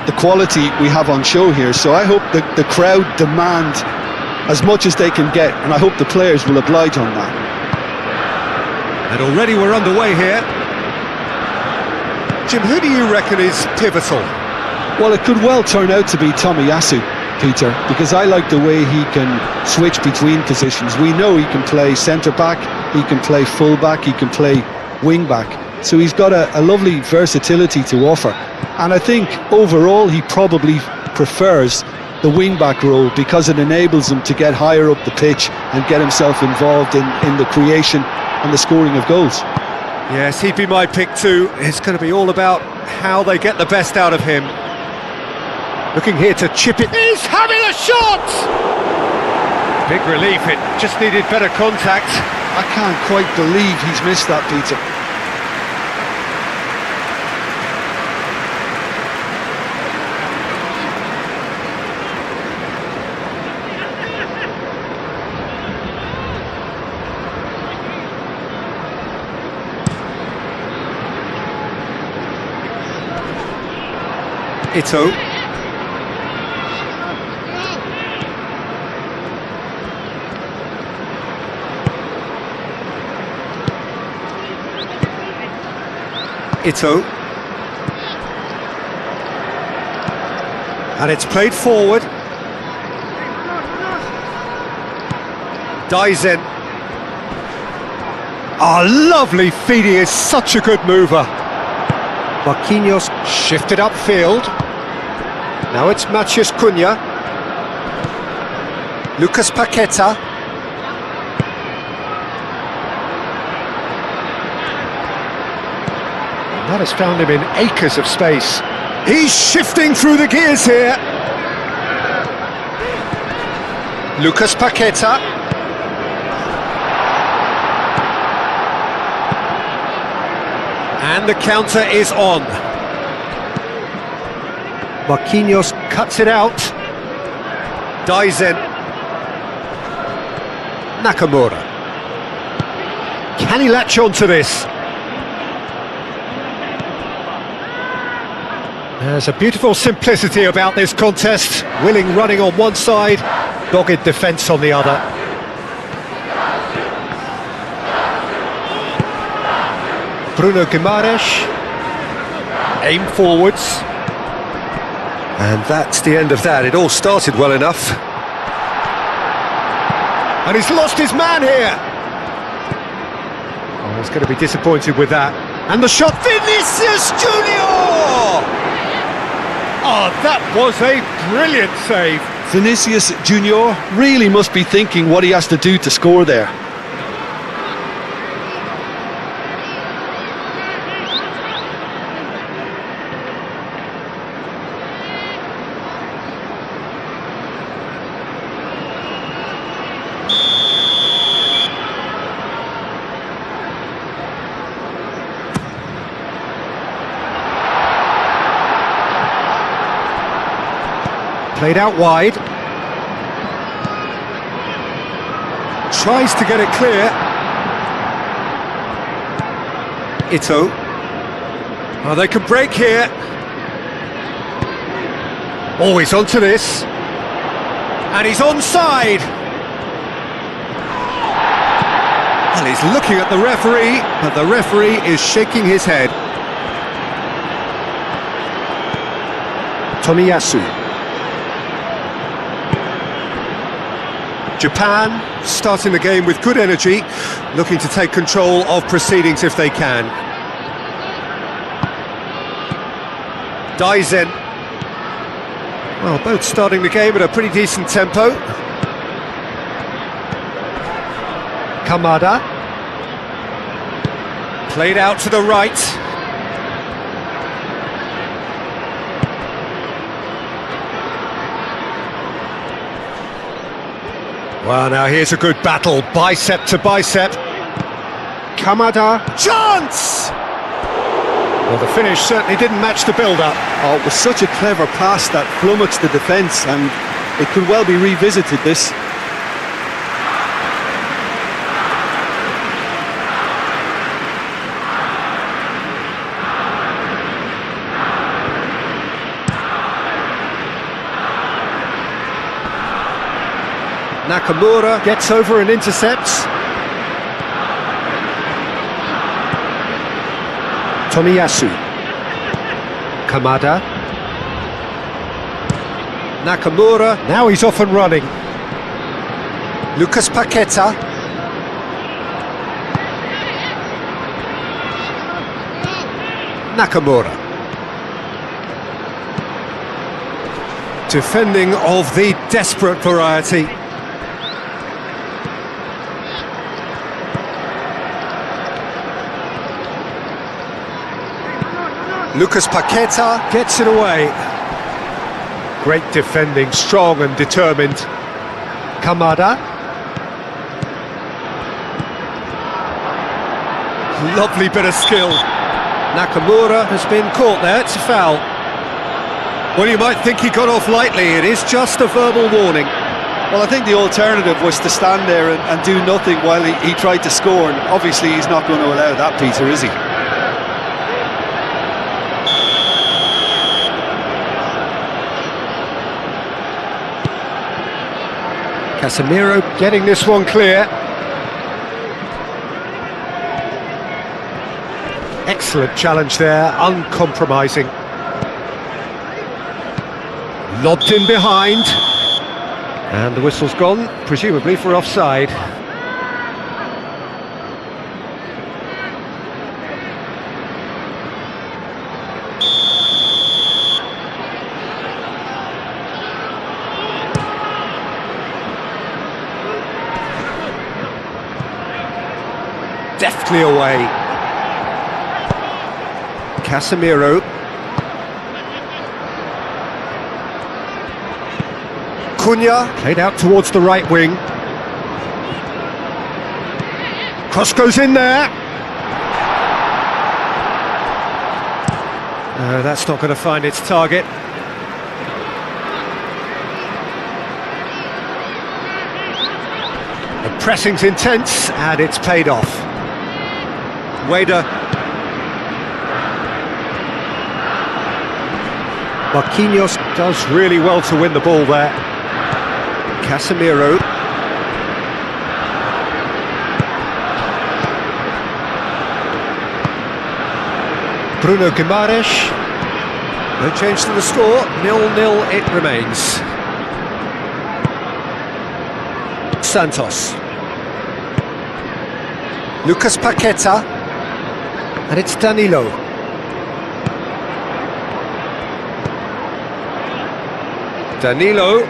the quality we have on show here. So I hope that the crowd demand as much as they can get, and I hope the players will oblige on that. And already we're underway here. Jim, who do you reckon is pivotal? Well, it could well turn out to be Tomiyasu, Peter, because I like the way he can switch between positions. We know he can play centre-back, he can play full-back, he can play wing-back. So he's got a lovely versatility to offer. And I think overall he probably prefers the wing-back role because it enables him to get higher up the pitch and get himself involved in the creation and the scoring of goals. Yes, he'd be my pick too. It's going to be all about how they get the best out of him. Looking here to chip it. He's having a shot! Big relief, it just needed better contact. I can't quite believe he's missed that, Peter. Ito. Ito. And it's played forward. Daizen. Oh, lovely feed, he is such a good mover. Marquinhos shifted upfield. Now it's Matheus Cunha. Lucas Paqueta. And that has found him in acres of space. He's shifting through the gears here. Lucas Paqueta. And the counter is on. Marquinhos cuts it out. Daizen. Nakamura. Can he latch on to this? There's a beautiful simplicity about this contest. Willing running on one side, dogged defence on the other. Bruno Guimaraes, aim forwards, and that's the end of that. It all started well enough, and he's lost his man here. Oh, he's going to be disappointed with that. And the shot, Vinicius Junior! Oh, that was a brilliant save. Vinicius Junior really must be thinking what he has to do to score there. Played out wide. Tries to get it clear. Ito. Oh, they can break here. Oh, he's onto this. And he's onside. Well, he's looking at the referee, but the referee is shaking his head. Tomiyasu. Japan starting the game with good energy, looking to take control of proceedings if they can. Daizen. Well, both starting the game at a pretty decent tempo. Kamada. Played out to the right. Well, now here's a good battle, bicep to bicep. Kamada, chance! Well, the finish certainly didn't match the build-up. Oh, it was such a clever pass that flummoxed the defence, and it could well be revisited, this. Nakamura gets over and intercepts. Tomiyasu. Kamada. Nakamura, now he's off and running. Lucas Paqueta. Nakamura. Defending of the desperate variety. Lucas Paqueta gets it away. Great defending, strong and determined. Kamada. Lovely bit of skill. Nakamura has been caught there, it's a foul. Well, you might think he got off lightly, it is just a verbal warning. Well, I think the alternative was to stand there and do nothing while he tried to score, and obviously he's not going to allow that, Peter, is he? Casemiro getting this one clear. Excellent challenge there, uncompromising. Lobbed in behind. And the whistle's gone, presumably for offside. Deftly away. Casemiro. Cunha played out towards the right wing. Cross goes in there. That's not going to find its target. The pressing's intense and it's paid off. Wader. Marquinhos does really well to win the ball there. Casemiro. Bruno Guimaraes. No change to the score, 0-0 it remains. Santos. Lucas Paqueta. And it's Danilo. Danilo.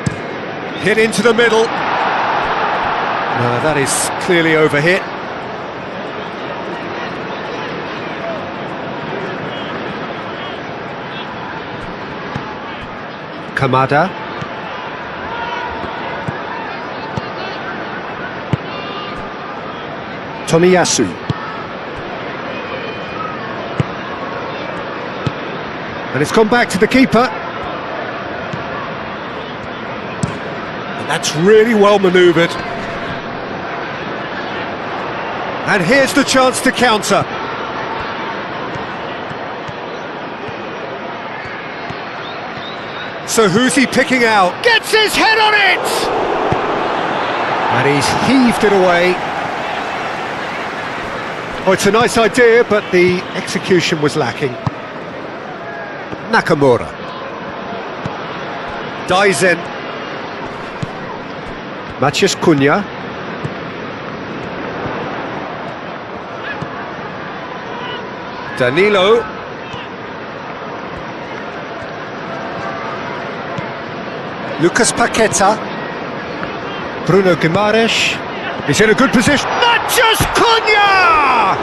Hit into the middle. That is clearly overhit. Kamada. Tomiyasu. And it's gone back to the keeper. That's really well manoeuvred. And here's the chance to counter. So who's he picking out? Gets his head on it! And he's heaved it away. Oh, it's a nice idea, but the execution was lacking. Nakamura. Dies in. Matheus Cunha. Danilo. Lucas Paqueta. Bruno Guimaraes. He's in a good position. Matheus Cunha!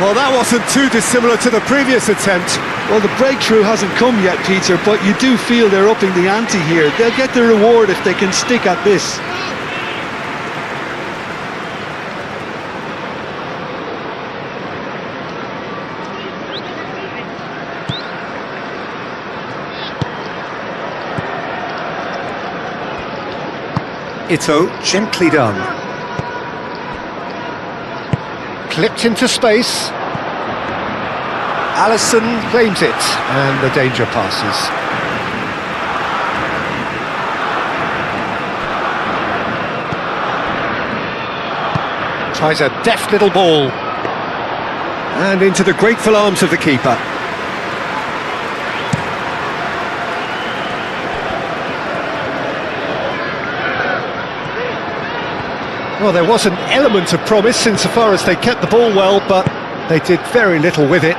Well, that wasn't too dissimilar to the previous attempt. Well, the breakthrough hasn't come yet, Peter, but you do feel they're upping the ante here. They'll get the reward if they can stick at this. Ito, gently done. Clipped into space. Alisson claims it, and the danger passes. Tries a deft little ball. And into the grateful arms of the keeper. Well, there was an element of promise insofar as they kept the ball well, but they did very little with it.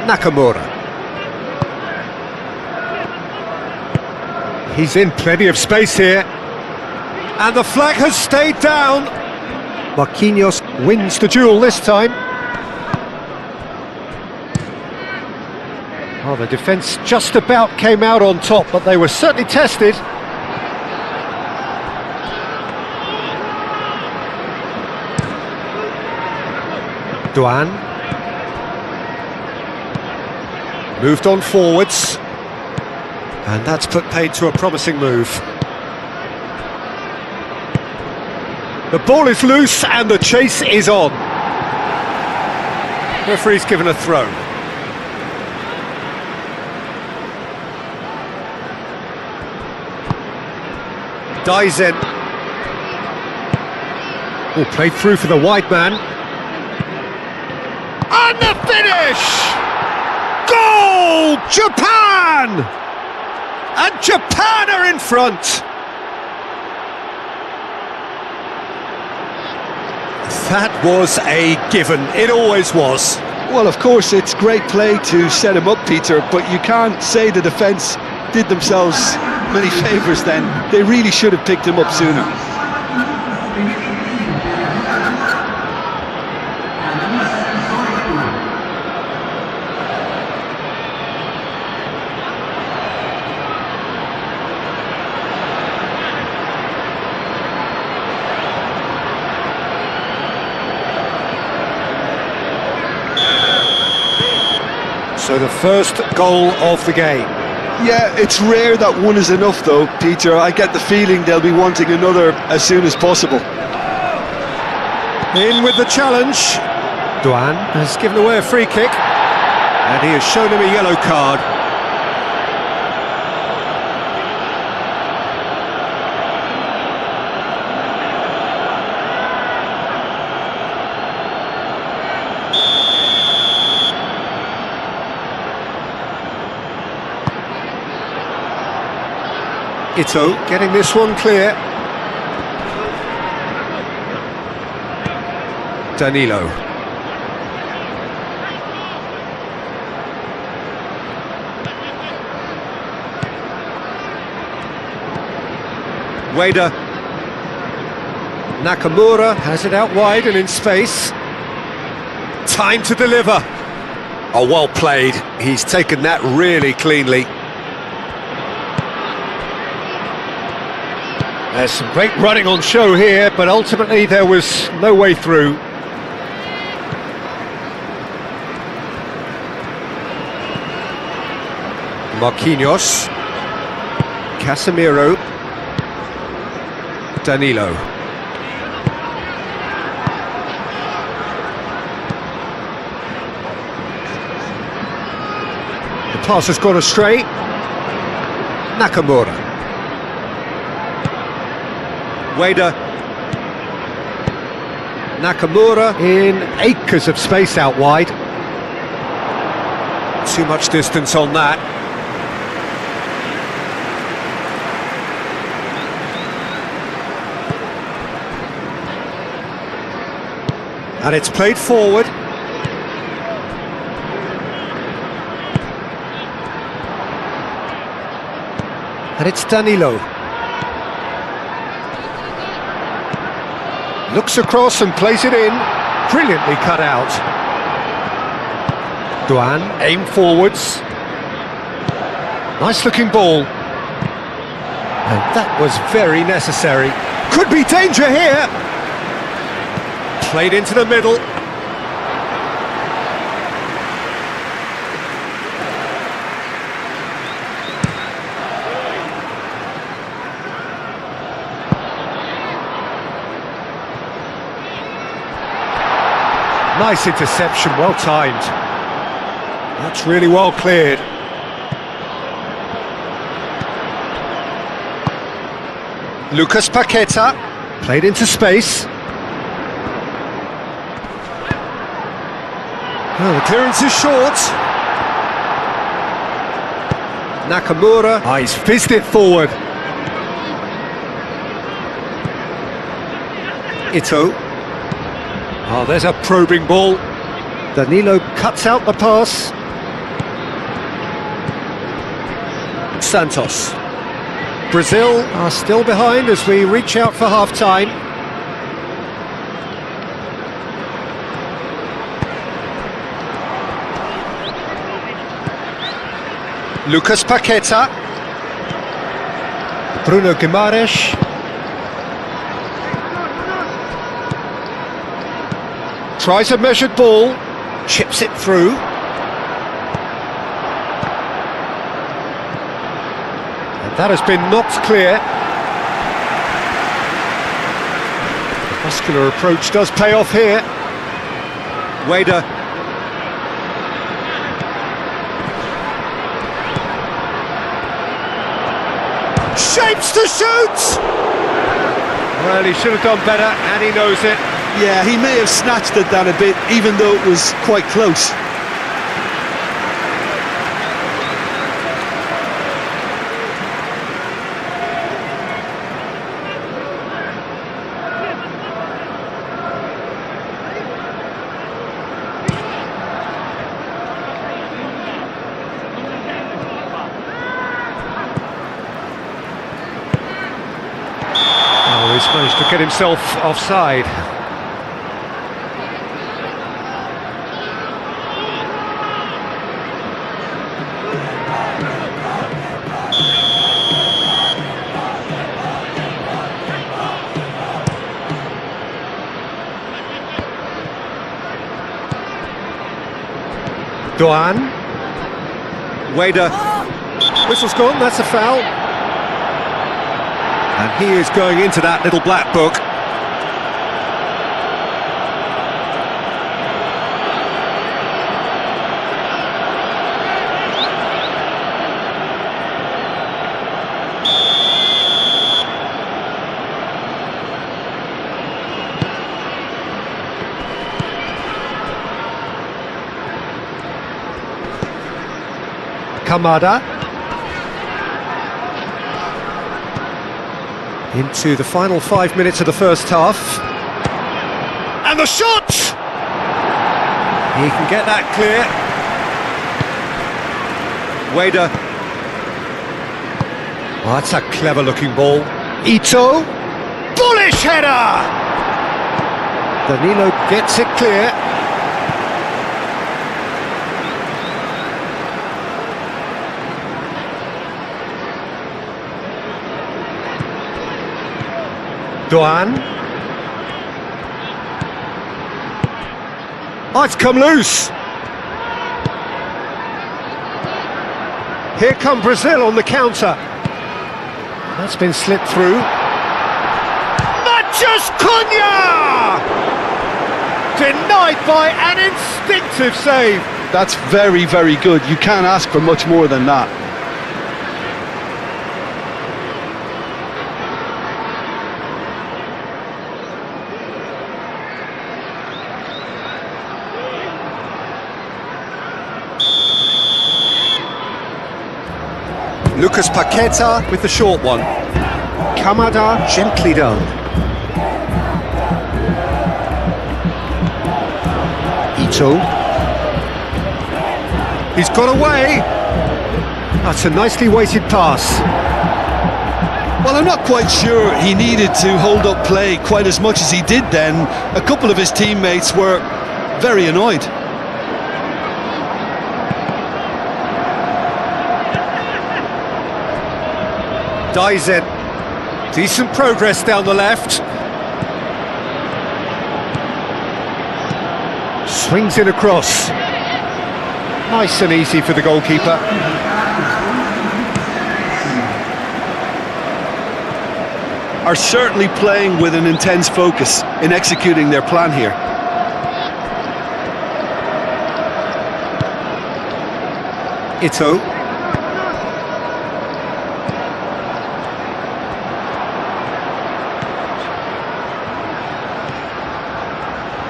Nakamura. He's in plenty of space here. And the flag has stayed down. Marquinhos wins the duel this time. Oh, the defence just about came out on top, but they were certainly tested. Duan. Moved on forwards. And that's put paid to a promising move. The ball is loose and the chase is on. Referee's given a throw. Dyson. Oh, played through for the wide man. And the finish! Goal! Japan! And Japan are in front! That was a given, it always was. Well, of course, it's great play to set him up, Peter, but you can't say the defence did themselves many favours then. They really should have picked him up sooner. So the first goal of the game. Yeah, it's rare that one is enough though, Peter. I get the feeling they'll be wanting another as soon as possible. In with the challenge. Duan has given away a free kick. And he has shown him a yellow card. Ito getting this one clear. Danilo. Wader. Nakamura has it out wide and in space. Time to deliver. Oh, well played. He's taken that really cleanly. There's some great running on show here, but ultimately there was no way through. Marquinhos. Casemiro. Danilo. The pass has gone astray. Nakamura. Wader. Nakamura in acres of space out wide. Too much distance on that. And it's played forward. And it's Danilo. Looks across and plays it in. Brilliantly cut out. Duan, aim forwards. Nice looking ball. And that was very necessary. Could be danger here. Played into the middle. Nice interception, well timed. That's really well cleared. Lucas Paqueta, played into space. Oh, the clearance is short. Nakamura, he's fizzed it forward. Ito. Oh, there's a probing ball. Danilo cuts out the pass. Santos. Brazil are still behind as we reach out for half-time. Lucas Paqueta. Bruno Guimaraes. Tries a measured ball, chips it through. And that has been knocked clear. The muscular approach does pay off here. Wader. Shapes to shoot! Well, he should have done better, and he knows it. Yeah, he may have snatched at that a bit, even though it was quite close. Oh, he's managed to get himself offside. Doan. Wader. Whistle's gone, that's a foul. And he is going into that little black book. Kamada. Into the final 5 minutes of the first half. And the shot! He can get that clear. Wader. Oh, that's a clever looking ball. Ito. Bullish header! Danilo gets it clear. Doan. Oh, it's come loose. Here come Brazil on the counter. That's been slipped through. Matheus Cunha! Denied by an instinctive save. That's very, very good. You can't ask for much more than that. Lucas Paqueta with the short one. Kamada gently done. Ito. He's got away. That's a nicely weighted pass. Well, I'm not quite sure he needed to hold up play quite as much as he did then. A couple of his teammates were very annoyed. Dyson. Decent progress down the left. Swings in across. Nice and easy for the goalkeeper. Are certainly playing with an intense focus in executing their plan here. Ito.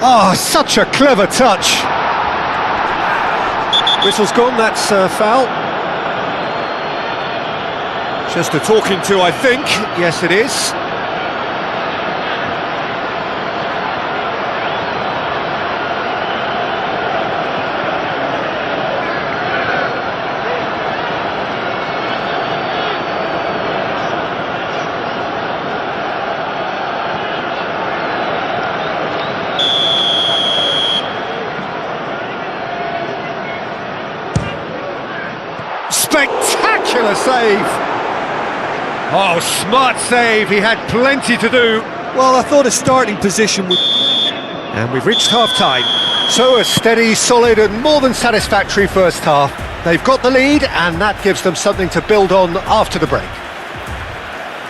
Oh, such a clever touch. Whistle's gone, that's a foul. Just a talking to, I think. Yes, it is. Spectacular save! Oh, smart save, he had plenty to do. Well, I thought his starting position would... And we've reached half-time. So a steady, solid and more than satisfactory first half. They've got the lead and that gives them something to build on after the break.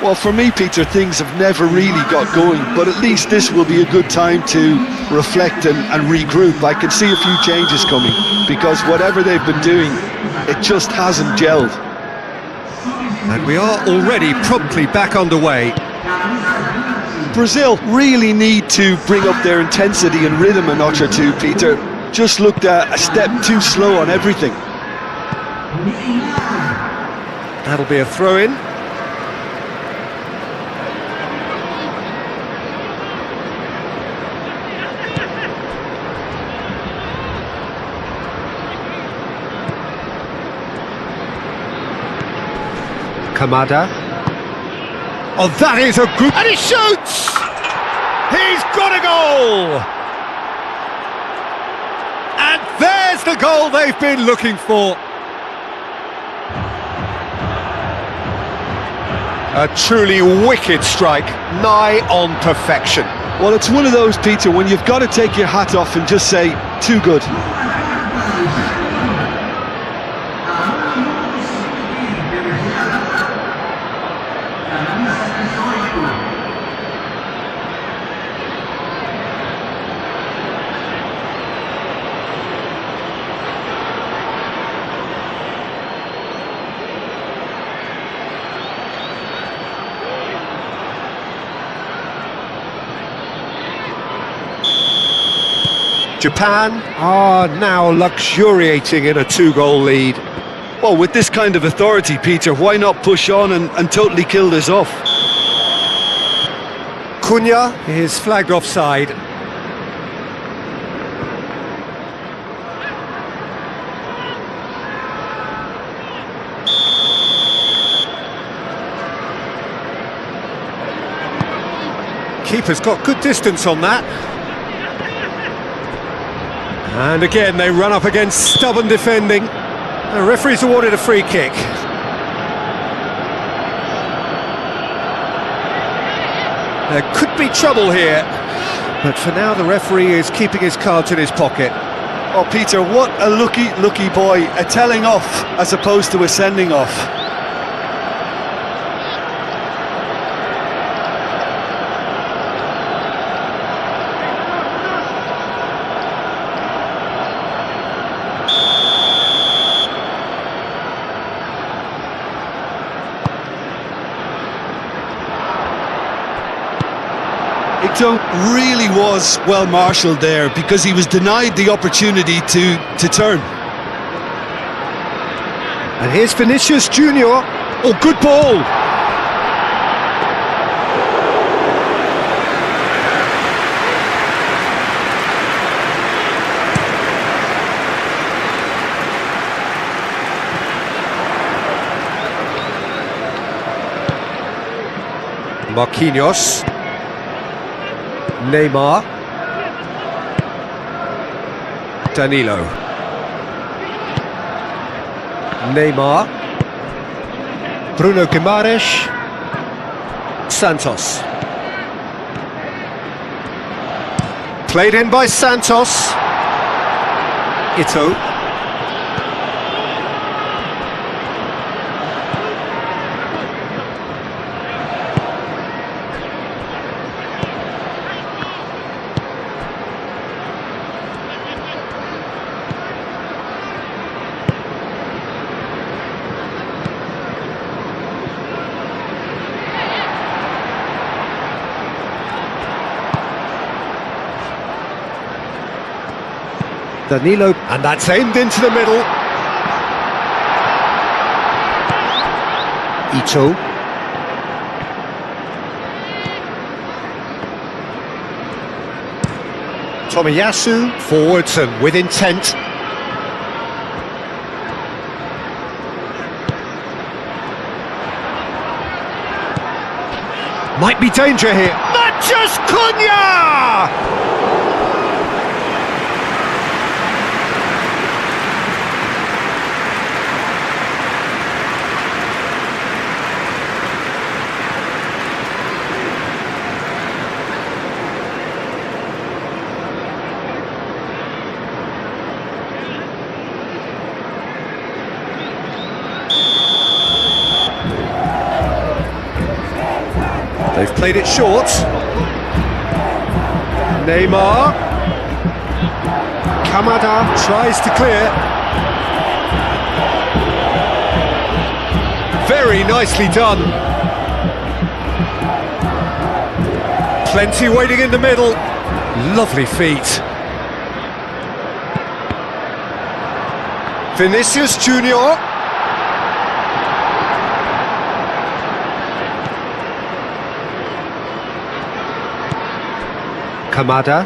Well, for me, Peter, things have never really got going, but at least this will be a good time to reflect and regroup. I can see a few changes coming, because whatever they've been doing, it just hasn't gelled. And we are already promptly back underway. Brazil really need to bring up their intensity and rhythm a notch or two, Peter. Just looked a step too slow on everything. That'll be a throw-in. Kamada. Oh, that is a good... And he shoots! He's got a goal! And there's the goal they've been looking for. A truly wicked strike, nigh on perfection. Well, it's one of those, Peter, when you've got to take your hat off and just say, too good. Japan are now luxuriating in a two-goal lead. Well, with this kind of authority, Peter, why not push on and totally kill this off? Cunha is flagged offside. Keeper's got good distance on that. And again, they run up against stubborn defending. The referee's awarded a free kick. There could be trouble here, but for now the referee is keeping his cards in his pocket. Oh, Peter, what a lucky boy. A telling off as opposed to a sending off. Ito really was well marshalled there because he was denied the opportunity to turn. And here's Vinicius Junior. Oh, good ball. Marquinhos. Neymar. Danilo. Neymar. Bruno Guimaraes. Santos. Played in by Santos. Ito. Danilo, and that's aimed into the middle. Ito. Tomiyasu, forwards and with intent. Might be danger here. Matches Cunha! They've played it short. Neymar. Kamada tries to clear. Very nicely done. Plenty waiting in the middle. Lovely feet. Vinicius Junior. Kamada.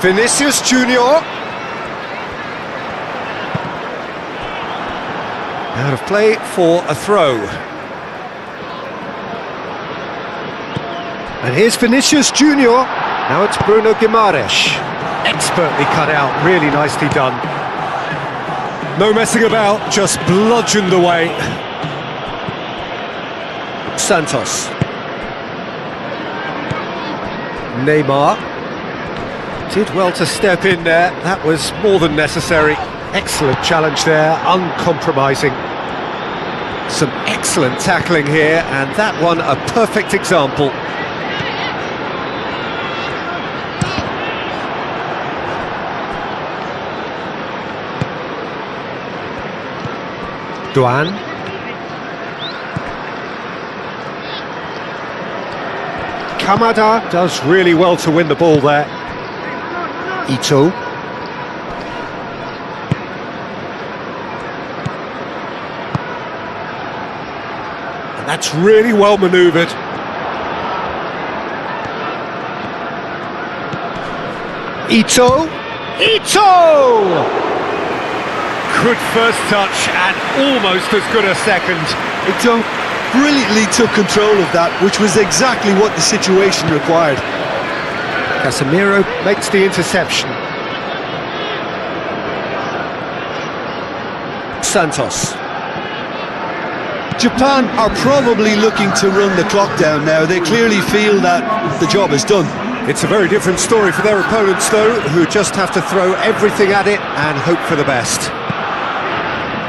Vinicius Junior. Out of play for a throw. And here's Vinicius Junior. Now it's Bruno Guimaraes. Expertly cut out, really nicely done. No messing about, just bludgeoned away. Santos. Neymar. Did well to step in there, that was more than necessary. Excellent challenge there, uncompromising. Some excellent tackling here, and that one a perfect example. Duan. Kamada does really well to win the ball there. Ito. And that's really well manoeuvred. Ito. Ito! Good first touch and almost as good a second. Ito brilliantly took control of that, which was exactly what the situation required. Casemiro makes the interception. Santos. Japan are probably looking to run the clock down now. They clearly feel that the job is done. It's a very different story for their opponents, though, who just have to throw everything at it and hope for the best.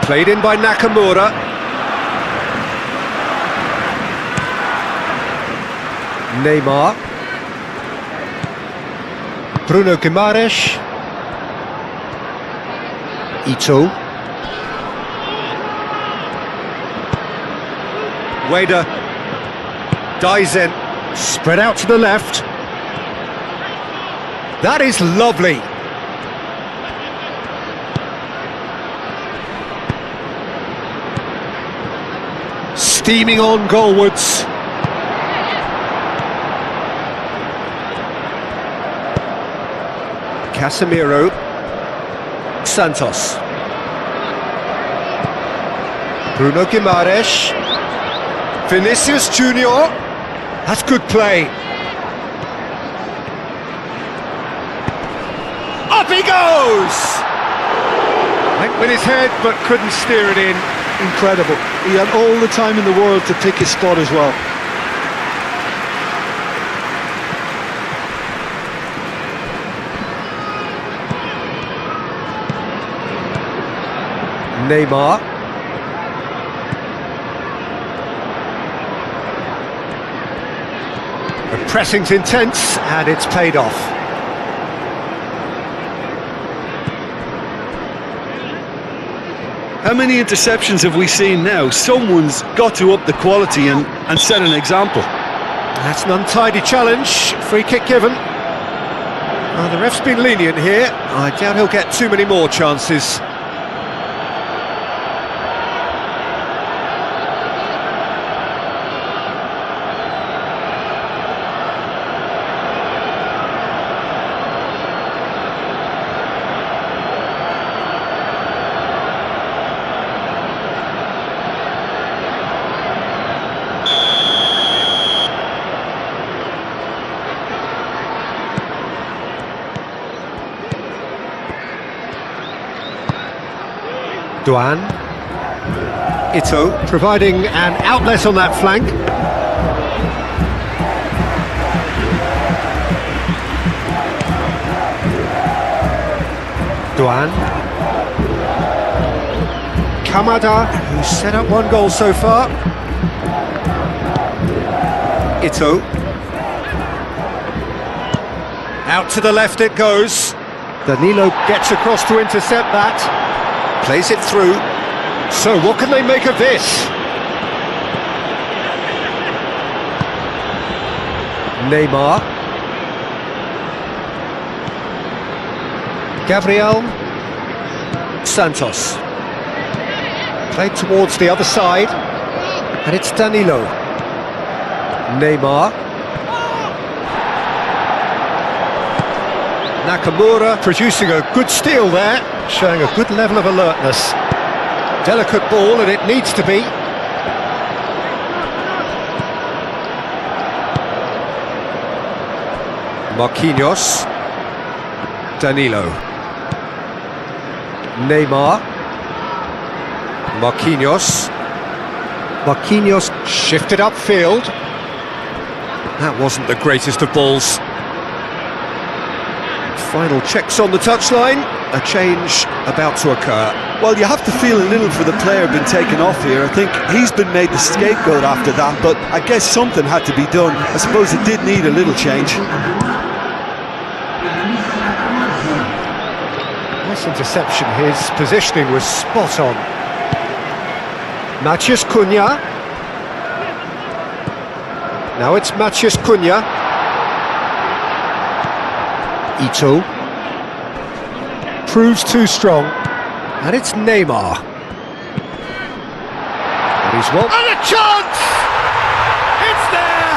Played in by Nakamura. Neymar. Bruno Guimaraes. Ito. Wada. Dies in. Spread out to the left. That is lovely. Steaming on goalwards. Casemiro. Santos. Bruno Guimaraes. Vinicius Junior. That's good play. Up he goes! Went with his head but couldn't steer it in. Incredible. He had all the time in the world to pick his spot as well. Neymar. The pressing's intense and it's paid off. How many interceptions have we seen now? Someone's got to up the quality and set an example. That's an untidy challenge. Free kick given. The ref's been lenient here. I doubt he'll get too many more chances. Duan. Ito providing an outlet on that flank. Duan. Kamada, who's set up one goal so far. Ito. Out to the left it goes. Danilo gets across to intercept that. Plays it through. So what can they make of this? Neymar. Gabriel. Santos. Played towards the other side. And it's Danilo. Neymar. Nakamura producing a good steal there, showing a good level of alertness. Delicate ball, and it needs to be. Marquinhos. Danilo. Neymar. Marquinhos. Marquinhos shifted upfield. That wasn't the greatest of balls. Final checks on the touchline, a change about to occur. Well, you have to feel a little for the player being taken off here. I think he's been made the scapegoat after that, but I guess something had to be done. I suppose it did need a little change. Nice interception, his positioning was spot on. Matheus Cunha. Now it's Matheus Cunha. Ito proves too strong, and it's Neymar. And he's well. And a chance! It's there!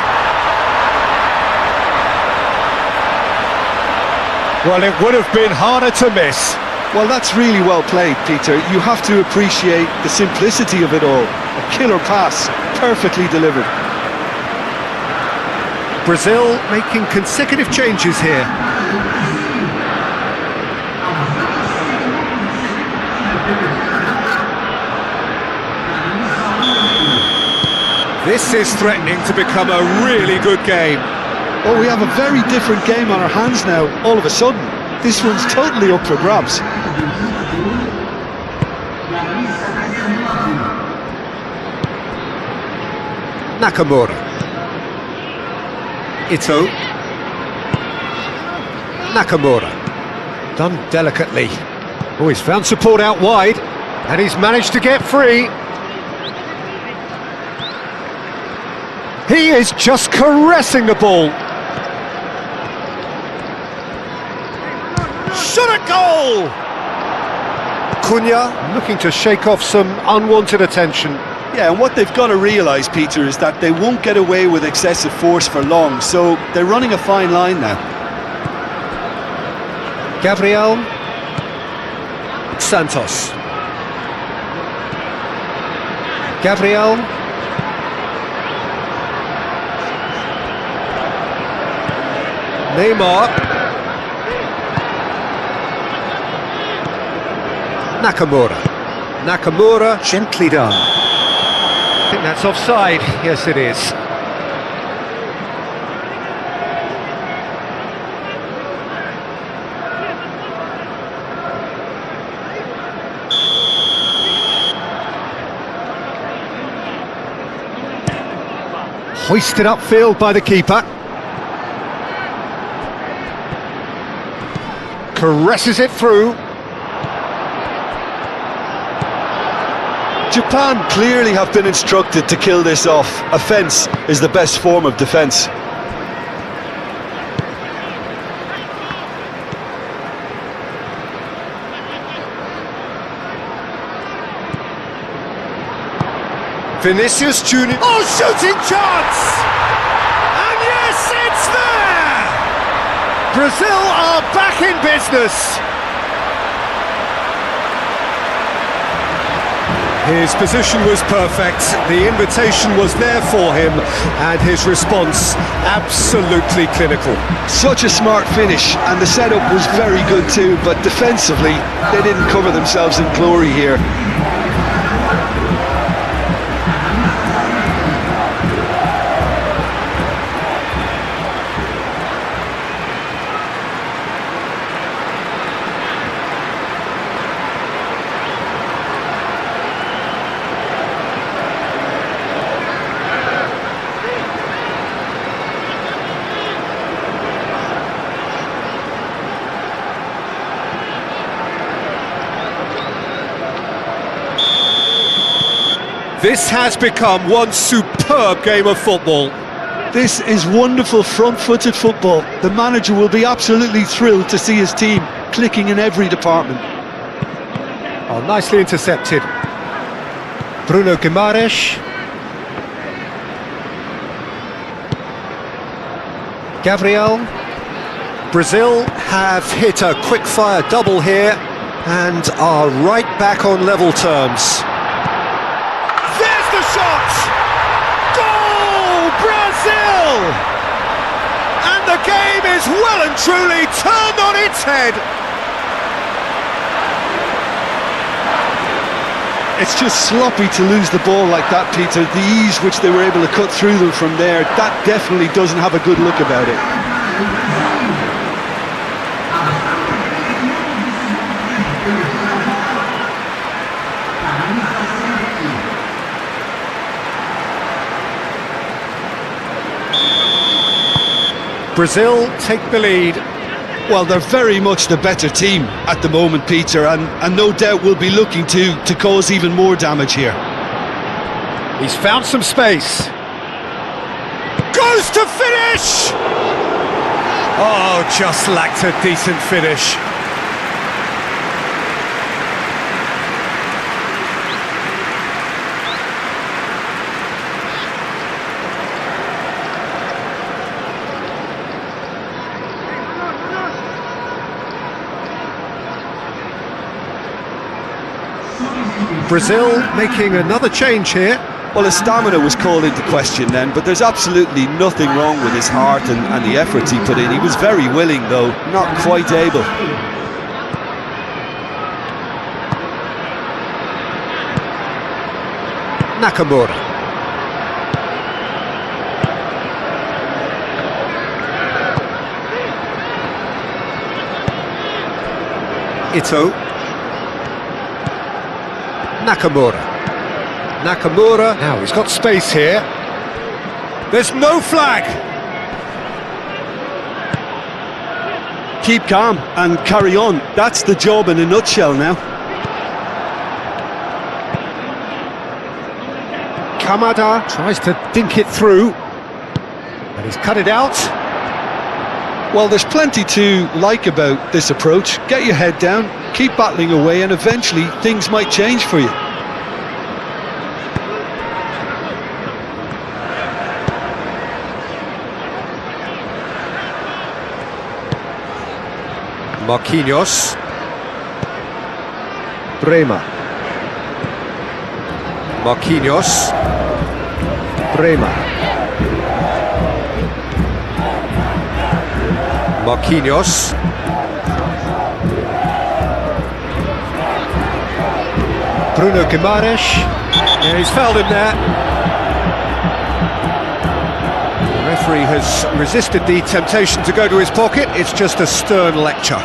Well, it would have been harder to miss. Well, that's really well played, Peter. You have to appreciate the simplicity of it all. A killer pass, perfectly delivered. Brazil making consecutive changes here. This is threatening to become a really good game. Well, we have a very different game on our hands now, all of a sudden. This one's totally up for grabs. Nakamura. Ito. Nakamura. Done delicately. Oh, he's found support out wide, and he's managed to get free. He is just caressing the ball. Shot a goal! Cunha looking to shake off some unwanted attention. Yeah, and what they've got to realise, Peter, is that they won't get away with excessive force for long, so they're running a fine line now. Gabriel. Santos. Gabriel. Neymar. Nakamura. Nakamura, gently done. I think that's offside. Yes, it is. Hoisted upfield by the keeper. Caresses it through. Japan clearly have been instructed to kill this off. Offence is the best form of defence. Vinicius Junior. Oh, shooting chance! And yes, it's there! Brazil are back in business. His position was perfect, the invitation was there for him, and his response absolutely clinical. Such a smart finish, and the setup was very good too, but defensively, they didn't cover themselves in glory here. This has become one superb game of football. This is wonderful front-footed football. The manager will be absolutely thrilled to see his team clicking in every department. Oh, nicely intercepted. Bruno Guimaraes. Gabriel. Brazil have hit a quick-fire double here and are right back on level terms. The shot! Goal! Brazil! And the game is well and truly turned on its head. It's just sloppy to lose the ball like that, Peter. The ease which they were able to cut through them from there, that definitely doesn't have a good look about it. Brazil take the lead. Well, they're very much the better team at the moment, Peter, and no doubt will be looking to cause even more damage here. He's found some space. Goes to finish! Oh, just lacked a decent finish. Brazil making another change here. Well, his stamina was called into question then, but there's absolutely nothing wrong with his heart and the efforts he put in. He was very willing, though, not quite able. Nakamura. Ito. Nakamura. Nakamura. Now he's got space here. There's no flag. Keep calm and carry on. That's the job in a nutshell now. Kamada tries to dink it through. And he's cut it out. Well, there's plenty to like about this approach. Get your head down, keep battling away, and eventually things might change for you. Marquinhos. Bremer. Marquinhos. Bremer. Marquinhos. Bruno Guimaraes. Yeah, he's fouled him there. The referee has resisted the temptation to go to his pocket. It's just a stern lecture.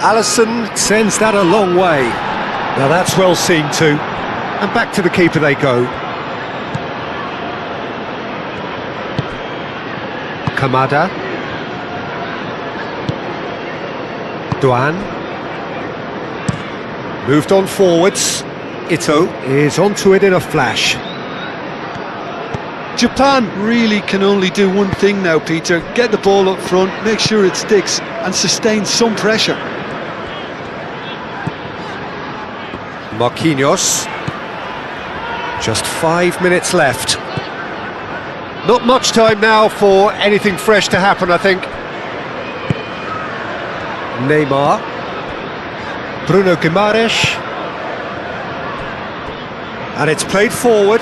Alisson sends that a long way. Now that's well seen too. And back to the keeper they go. Kamada. Duan. Moved on forwards. Ito is onto it in a flash. Japan really can only do one thing now, Peter. Get the ball up front, make sure it sticks and sustain some pressure. Marquinhos. Just 5 minutes left. Not much time now for anything fresh to happen, I think. Neymar. Bruno Guimaraes. And it's played forward.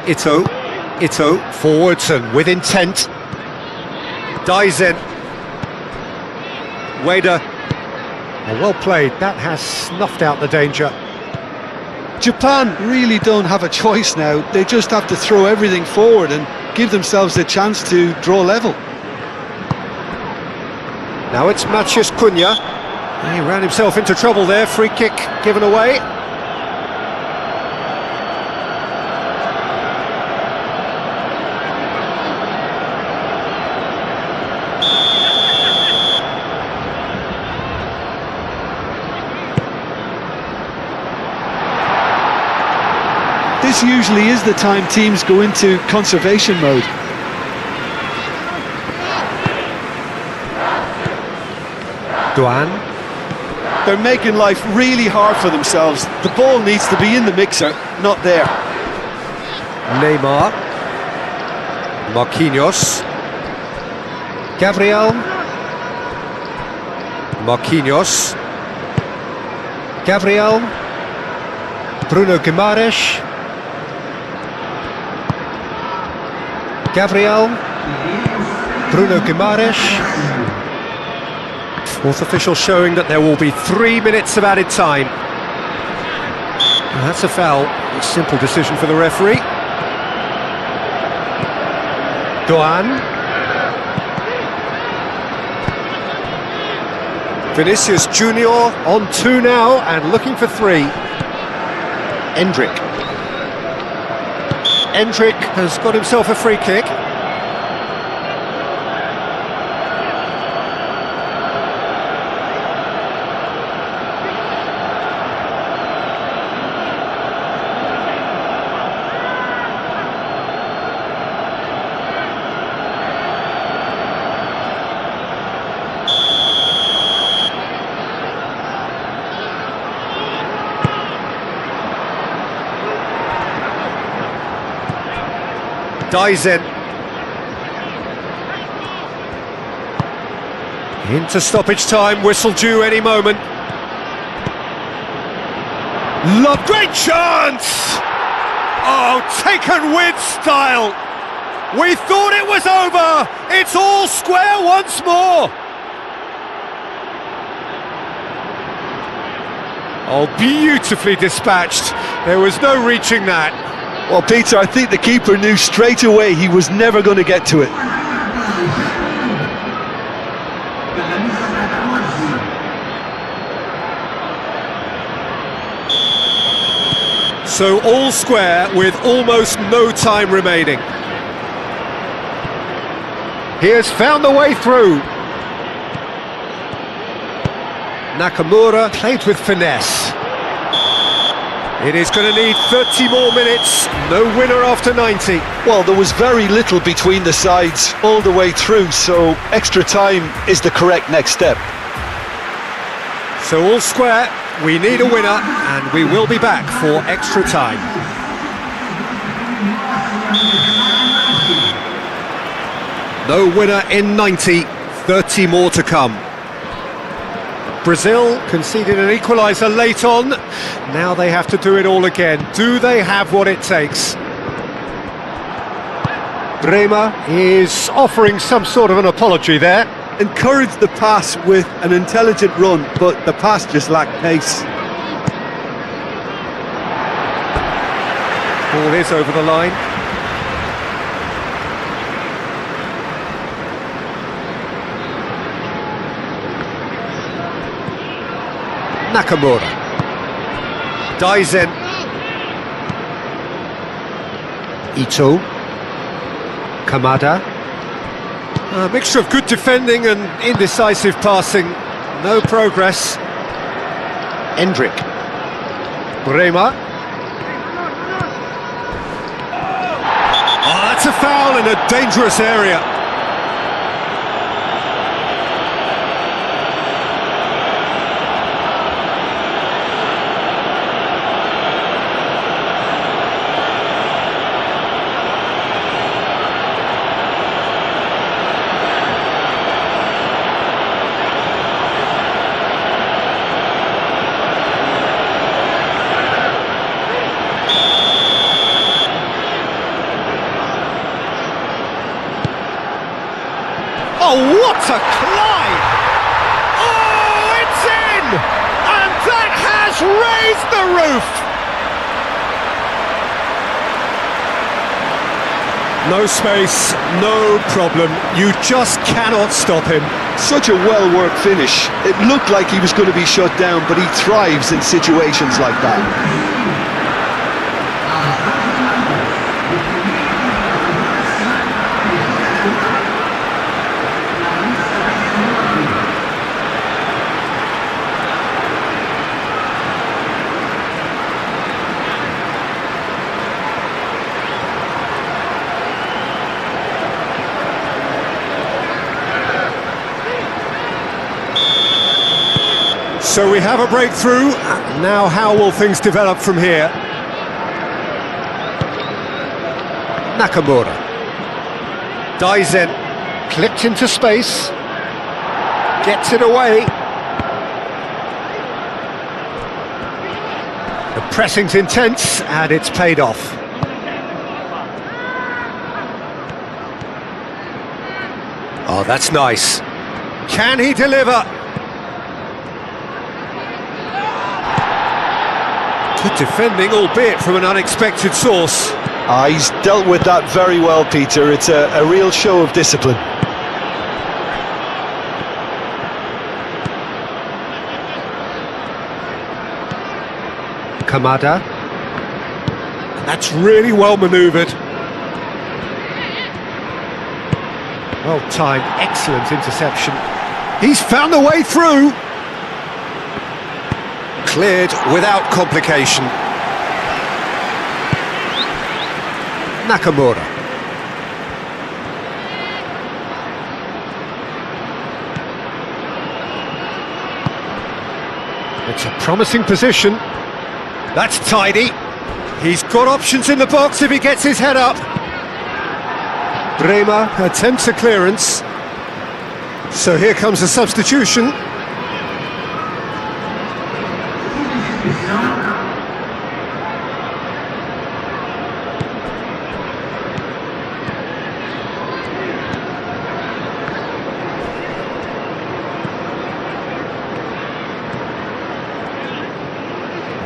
Ito forwards and with intent. Dies in. Wader. Well played, that has snuffed out the danger. Japan really don't have a choice now. They just have to throw everything forward and give themselves the chance to draw level. Now it's Matheus Cunha. He ran himself into trouble there, free kick given away. This usually is the time teams go into conservation mode. Duan. They're making life really hard for themselves. The ball needs to be in the mixer, not there. Neymar. Marquinhos. Gabriel. Marquinhos. Gabriel. Bruno Guimaraes. Gabriel. Bruno Guimaraes. Fourth official showing that there will be 3 minutes of added time. And that's a foul. A simple decision for the referee. Duan. Vinicius Junior on 2 now and looking for 3. Endrick. Endrick has got himself a free kick. Dies in. Into stoppage time, whistle due any moment. Great chance! Oh, taken with style. We thought it was over. It's all square once more. Oh, beautifully dispatched. There was no reaching that. Well, Peter, I think the keeper knew straight away he was never going to get to it. So all square with almost no time remaining. He has found the way through. Nakamura played with finesse. It is going to need 30 more minutes, no winner after 90. Well, there was very little between the sides all the way through, so extra time is the correct next step. So all square, we need a winner, and we will be back for extra time. No winner in 90, 30 more to come. Brazil conceded an equaliser late on. Now they have to do it all again. Do they have what it takes? Bremer is offering some sort of an apology there. Encouraged the pass with an intelligent run, but the pass just lacked pace. Ball is over the line. Nakamura. Daizen. Ito. Kamada. A mixture of good defending and indecisive passing. No progress. Endrick. Bremer. Oh, that's a foul in a dangerous area. Oh, what a climb! Oh, it's in! And that has raised the roof! No space, no problem. You just cannot stop him. Such a well-worked finish. It looked like he was going to be shut down, but he thrives in situations like that. So we have a breakthrough. Now how will things develop from here? Nakamura. Daizen. Clipped into space. Gets it away. The pressing's intense and it's paid off. Oh, that's nice. Can he deliver? Good defending, albeit from an unexpected source. He's dealt with that very well, Peter. It's a real show of discipline. Kamada. That's really well manoeuvred. Well timed, excellent interception. He's found the way through. Cleared without complication. Nakamura. It's a promising position. That's tidy. He's got options in the box if he gets his head up. Bremer attempts a clearance. So here comes a substitution.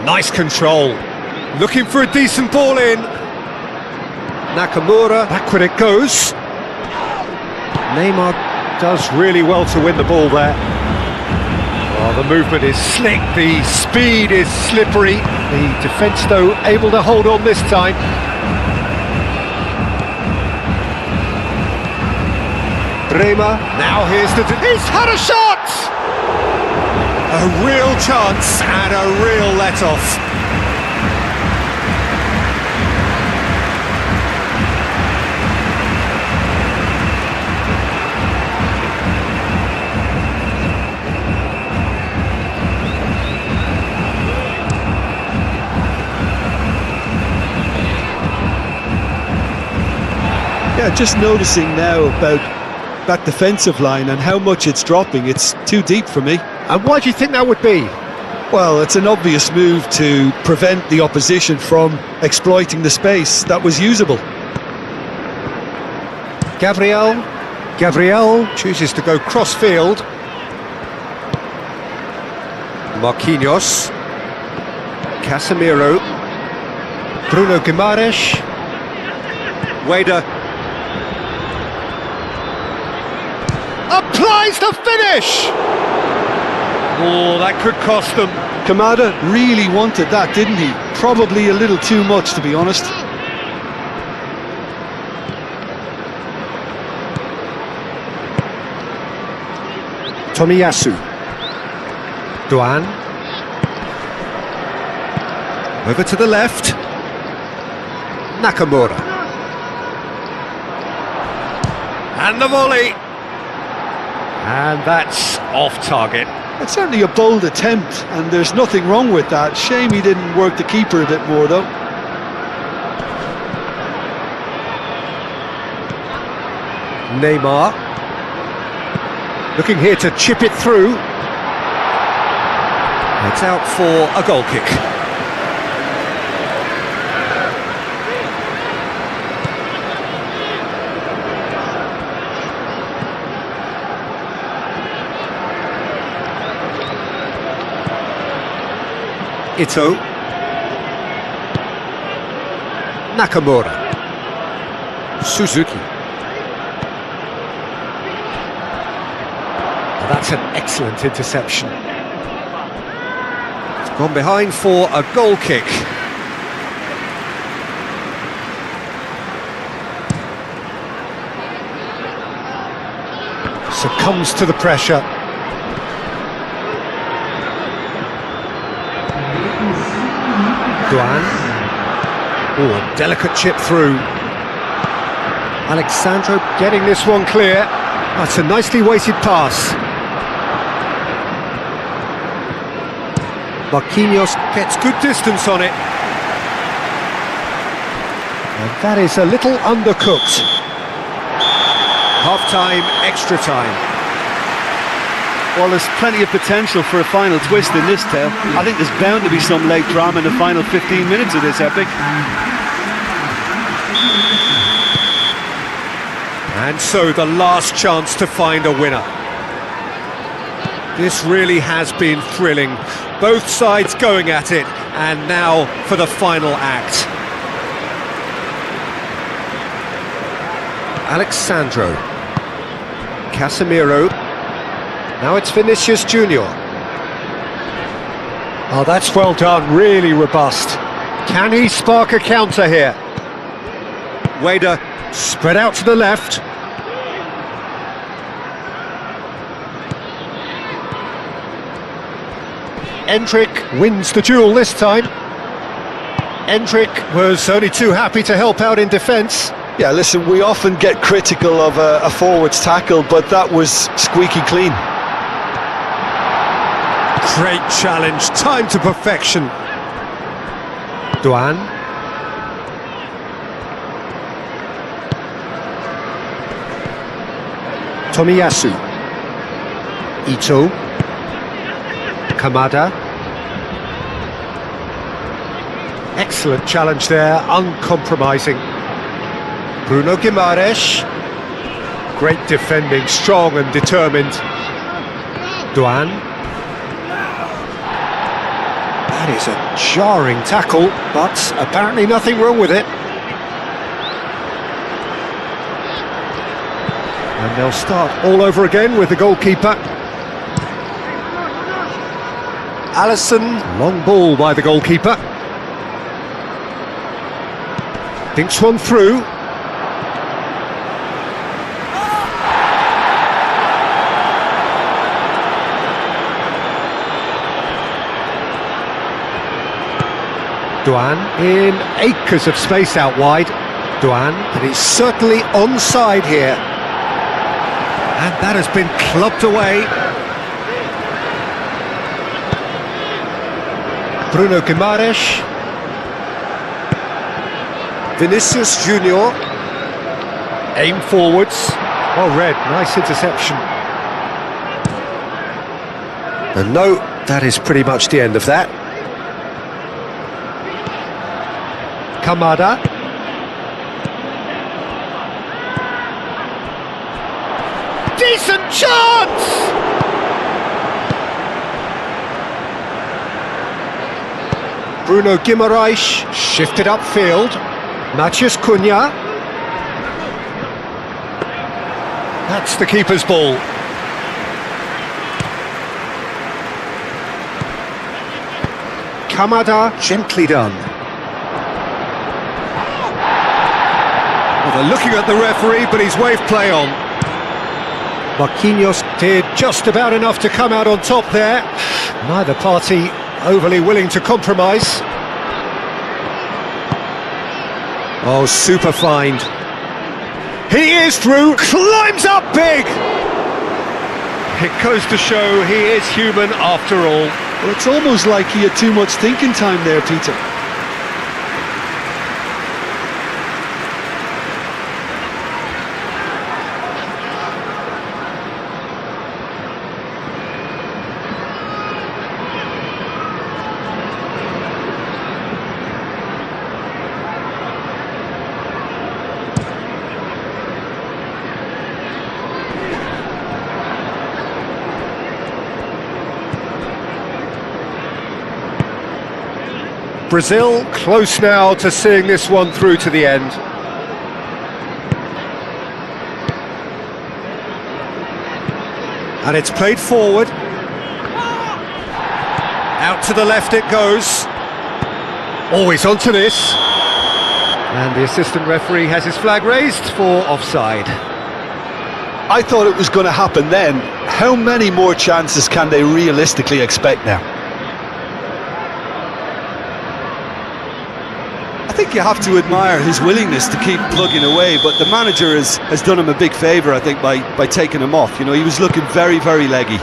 Nice control. Looking for a decent ball in. Nakamura, backward it goes. Neymar does really well to win the ball there. Oh, the movement is slick, the speed is slippery. The defence, though, able to hold on this time. Bremer, now here's the... He's had a shot! A real chance and a real let-off. Yeah, just noticing now about that defensive line and how much it's dropping. It's too deep for me. And why do you think that would be? Well, it's an obvious move to prevent the opposition from exploiting the space that was usable. Gabriel chooses to go cross-field. Marquinhos. Casemiro. Bruno Guimaraes. Wader. Applies the finish! Oh, that could cost them. Kamada really wanted that, didn't he? Probably a little too much, to be honest. Tomiyasu. Duan. Over to the left. Nakamura. And the volley. And that's off target. It's certainly a bold attempt, and there's nothing wrong with that. Shame he didn't work the keeper a bit more, though. Neymar. Looking here to chip it through. It's out for a goal kick. Ito. Nakamura. Suzuki. That's an excellent interception. It's gone behind for a goal kick. Succumbs to the pressure. Duan. Oh, a delicate chip through. Alexandro getting this one clear. That's a nicely weighted pass. Marquinhos gets good distance on it. And that is a little undercooked. Half-time, extra time. Well, there's plenty of potential for a final twist in this tale. I think there's bound to be some late drama in the final 15 minutes of this epic. And so the last chance to find a winner. This really has been thrilling. Both sides going at it, and now for the final act. Alexandro. Casemiro. Now it's Vinicius Junior. Oh, that's well done, really robust. Can he spark a counter here? Wader spread out to the left. Endrick wins the duel this time. Endrick was only too happy to help out in defence. Yeah, listen, we often get critical of a forward's tackle, but that was squeaky clean. Great challenge, time to perfection. Duan. Tomiyasu. Ito. Kamada. Excellent challenge there, uncompromising. Bruno Guimaraes. Great defending, strong and determined. Duan. That is a jarring tackle, but apparently nothing wrong with it. And they'll start all over again with the goalkeeper. Alisson, long ball by the goalkeeper. Thinks one through. Duan in acres of space out wide. Duan, and he's certainly onside here. And that has been clubbed away. Bruno Guimaraes. Vinicius Junior. Aim forwards. Well read, nice interception. And no, that is pretty much the end of that. Kamada. Decent chance! Bruno Guimaraes shifted upfield. Matheus Cunha. That's the keeper's ball. Kamada, gently done. Well, they're looking at the referee, but he's waved play on. Marquinhos did just about enough to come out on top there. Neither party overly willing to compromise. Oh, super find. He is through, climbs up big! It goes to show he is human after all. Well, it's almost like he had too much thinking time there, Peter. Brazil close now to seeing this one through to the end. And it's played forward. Out to the left it goes. Always onto this. And the assistant referee has his flag raised for offside. I thought it was going to happen then. How many more chances can they realistically expect now? I think you have to admire his willingness to keep plugging away, but the manager has done him a big favour, I think, by taking him off. You know, he was looking very, very leggy.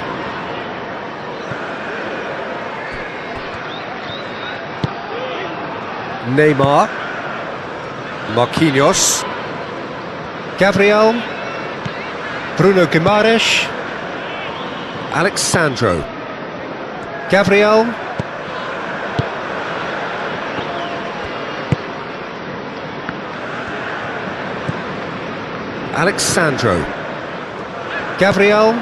Neymar, Marquinhos, Gabriel, Bruno Guimaraes, Alexandro, Gabriel, Alexandro, Gabriel,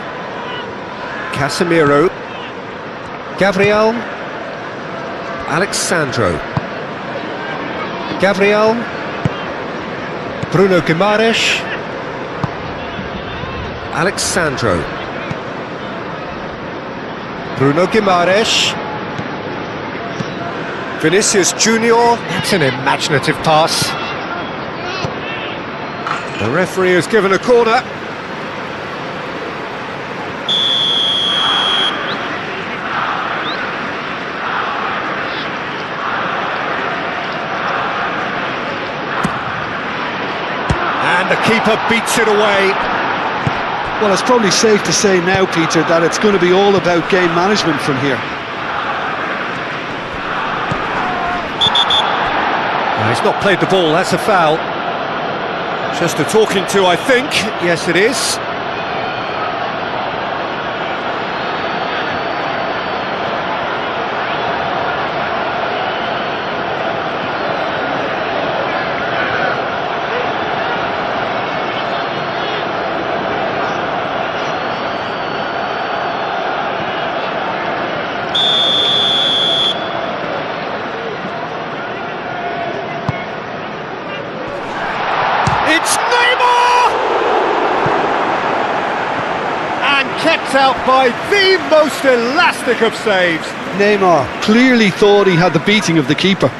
Casemiro, Gabriel, Alexandro, Gabriel, Bruno Guimaraes, Alexandro, Bruno Guimaraes, Vinicius Junior. That's an imaginative pass. The referee has given a corner. And the keeper beats it away. Well, it's probably safe to say now, Peter, that it's going to be all about game management from here. He's not played the ball, that's a foul. Just a talking to, I think. Yes, it is. It's Neymar! And kept out by the most elastic of saves. Neymar clearly thought he had the beating of the keeper.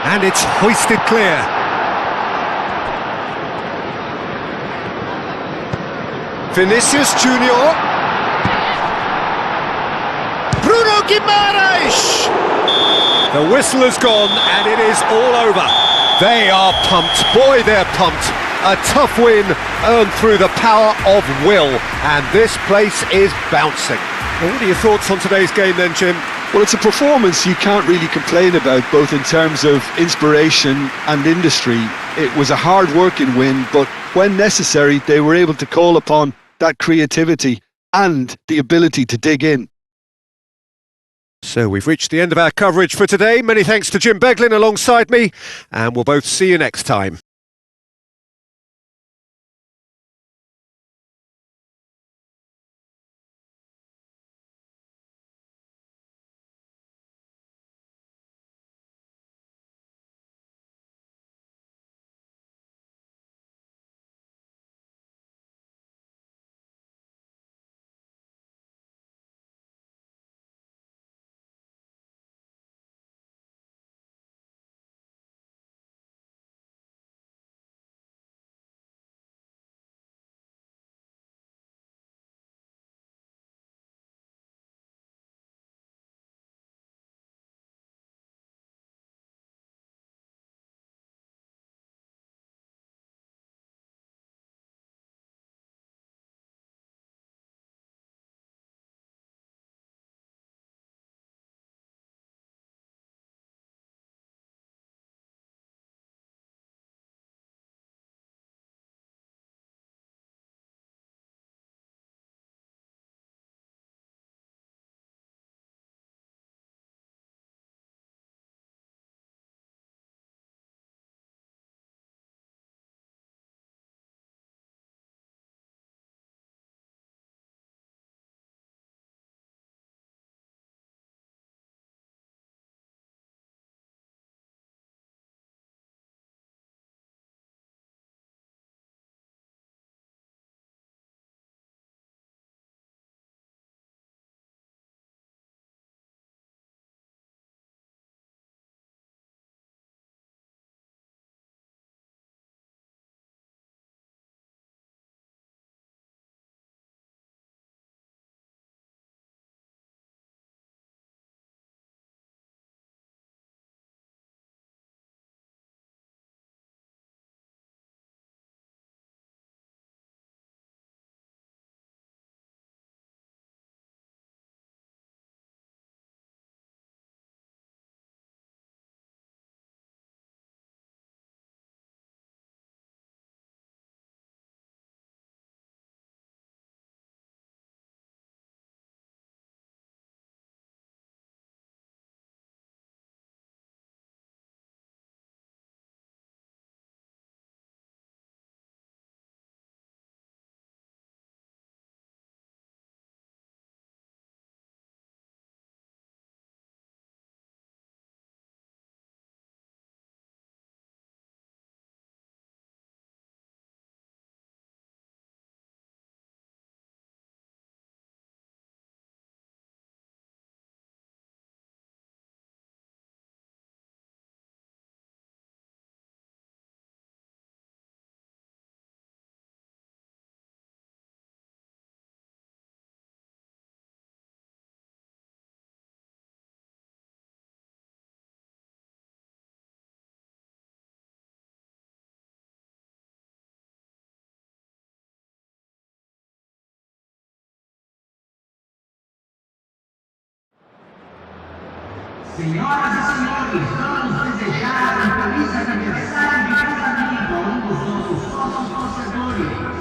And it's hoisted clear. Vinicius Junior. Bruno Guimaraes. The whistle has gone and it is all over. They are pumped. Boy, they're pumped. A tough win earned through the power of will. And this place is bouncing. Well, what are your thoughts on today's game then, Jim? Well, it's a performance you can't really complain about, both in terms of inspiration and industry. It was a hard-working win, but when necessary, they were able to call upon that creativity and the ability to dig in. So we've reached the end of our coverage for today. Many thanks to Jim Beglin alongside me, and we'll both see you next time. Senhoras e senhores, vamos desejar um feliz aniversário de casamento a um dos nossos sócios torcedores.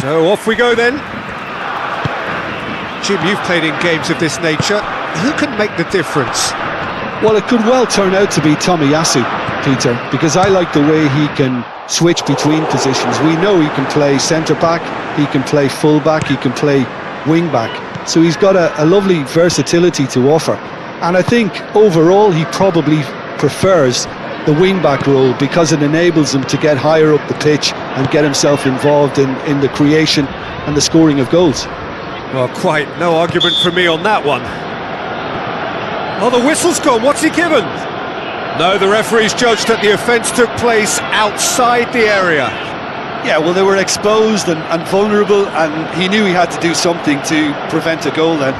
So off we go then. Jim, you've played in games of this nature. Who can make the difference? Well, it could well turn out to be Tomiyasu, Peter, because I like the way he can switch between positions. We know he can play centre-back, he can play full-back, he can play wing-back. So he's got a lovely versatility to offer. And I think overall he probably prefers the wing-back role because it enables him to get higher up the pitch and get himself involved in the creation and the scoring of goals. Well, quite no argument from me on that one. Oh, the whistle's gone. What's he given? No, the referee's judged that the offence took place outside the area. Yeah, well, they were exposed and vulnerable, and he knew he had to do something to prevent a goal then.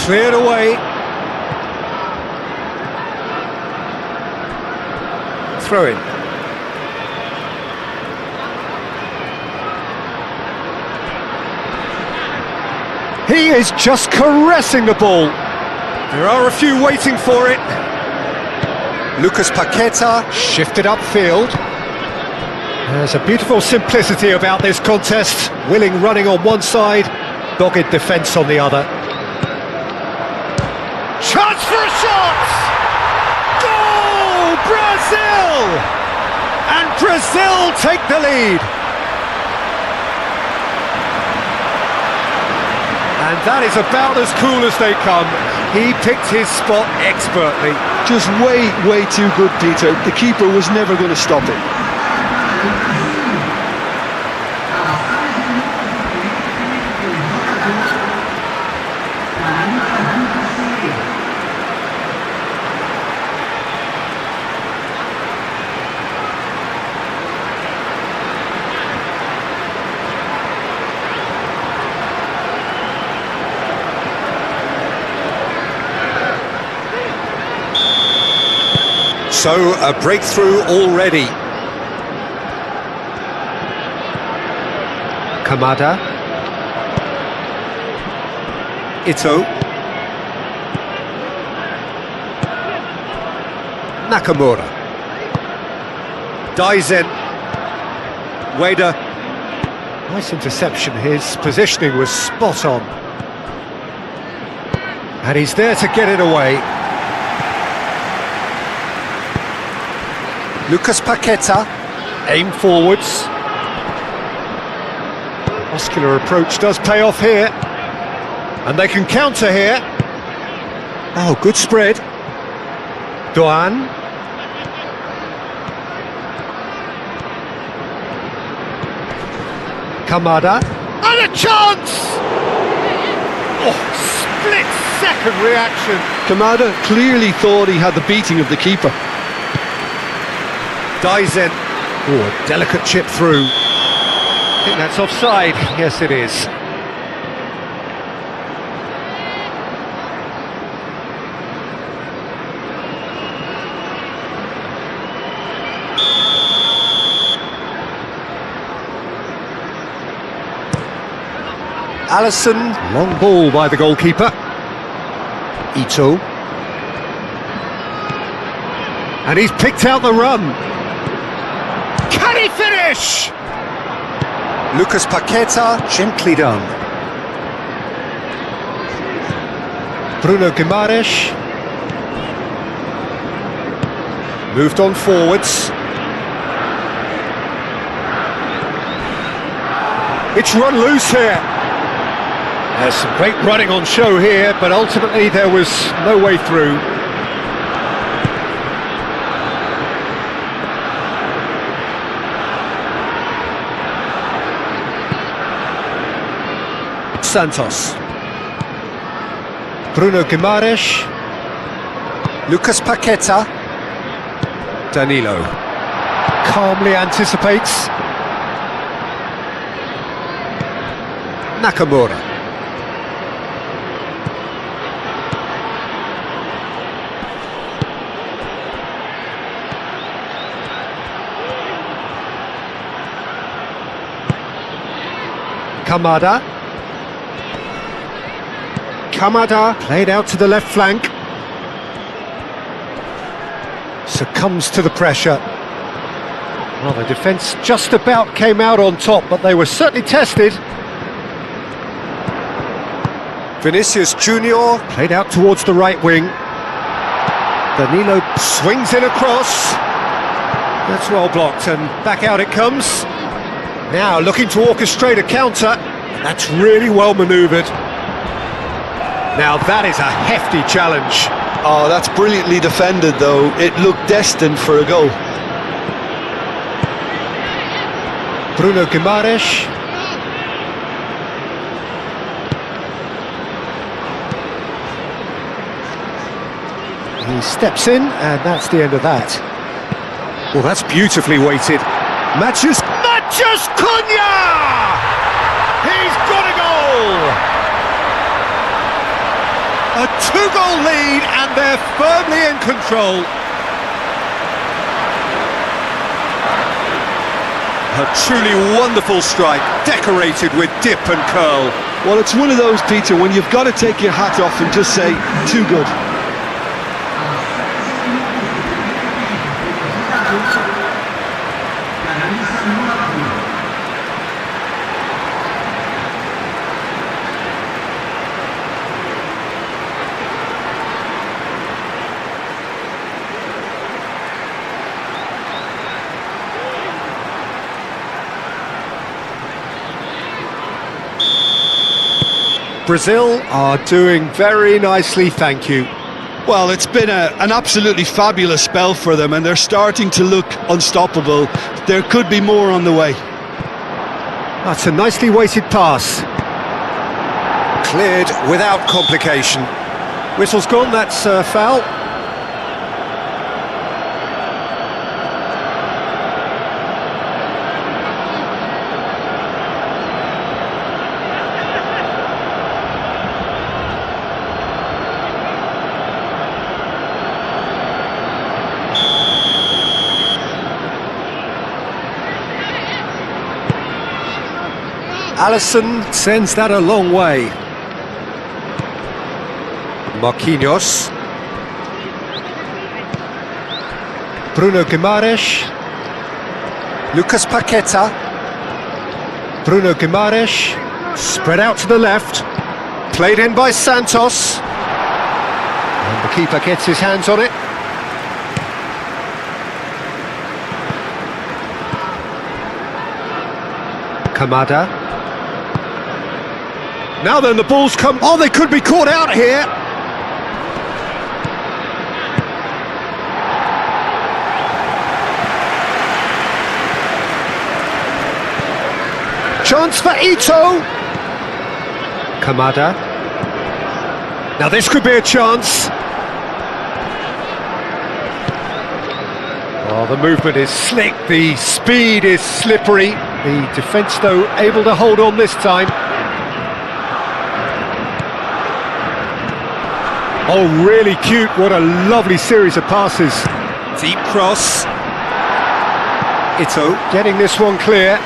Cleared away. Throw in. He is just caressing the ball. There are a few waiting for it. Lucas Paqueta shifted upfield. There's a beautiful simplicity about this contest. Willing running on one side, dogged defence on the other. Chance for a shot! Goal! Brazil! And Brazil take the lead. And that is about as cool as they come. He picked his spot expertly. Just way too good, Peter. The keeper was never going to stop it. So, a breakthrough already. Kamada. Ito. Nakamura. Daizen. Wada. Nice interception. His positioning was spot on. And he's there to get it away. Lucas Paqueta, aim forwards. Muscular approach does pay off here. And they can counter here. Oh, good spread. Doan. Kamada. And a chance! Oh, split-second reaction. Kamada clearly thought he had the beating of the keeper. Daizen. Oh, a delicate chip through. I think that's offside. Yes, it is. Alisson. Long ball by the goalkeeper. Ito. And he's picked out the run. Can he finish? Lucas Paqueta, gently done. Bruno Guimaraes. Moved on forwards. It's run loose here. There's some great running on show here, but ultimately there was no way through. Santos. Bruno Guimaraes. Lucas Paqueta. Danilo. Calmly anticipates. Nakamura. Kamada. Kamada played out to the left flank. Succumbs to the pressure. Well, the defence just about came out on top, but they were certainly tested. Vinicius Junior played out towards the right wing. Danilo swings in across. That's well blocked, and back out it comes. Now looking to orchestrate a counter. That's really well manoeuvred. Now that is a hefty challenge. Oh, that's brilliantly defended, though. It looked destined for a goal. Bruno Guimaraes. He steps in, and that's the end of that. Well, that's beautifully weighted. Mathias Cunha! He's got a goal! A two-goal lead, and they're firmly in control. A truly wonderful strike, decorated with dip and curl. Well, it's one of those, Peter, when you've got to take your hat off and just say, too good. Brazil are doing very nicely, thank you. Well, it's been an absolutely fabulous spell for them, and they're starting to look unstoppable. There could be more on the way. That's a nicely weighted pass. Cleared without complication. Whistle's gone, that's a foul. Alisson sends that a long way. Marquinhos. Bruno Guimaraes. Lucas Paqueta. Bruno Guimaraes. Spread out to the left. Played in by Santos. And the keeper gets his hands on it. Kamada. Now then, the ball's come... Oh, they could be caught out here! Chance for Ito! Kamada. Now this could be a chance. Oh, the movement is slick, the speed is slippery. The defence, though, able to hold on this time. Oh, really cute. What a lovely series of passes. Deep cross. Ito getting this one clear.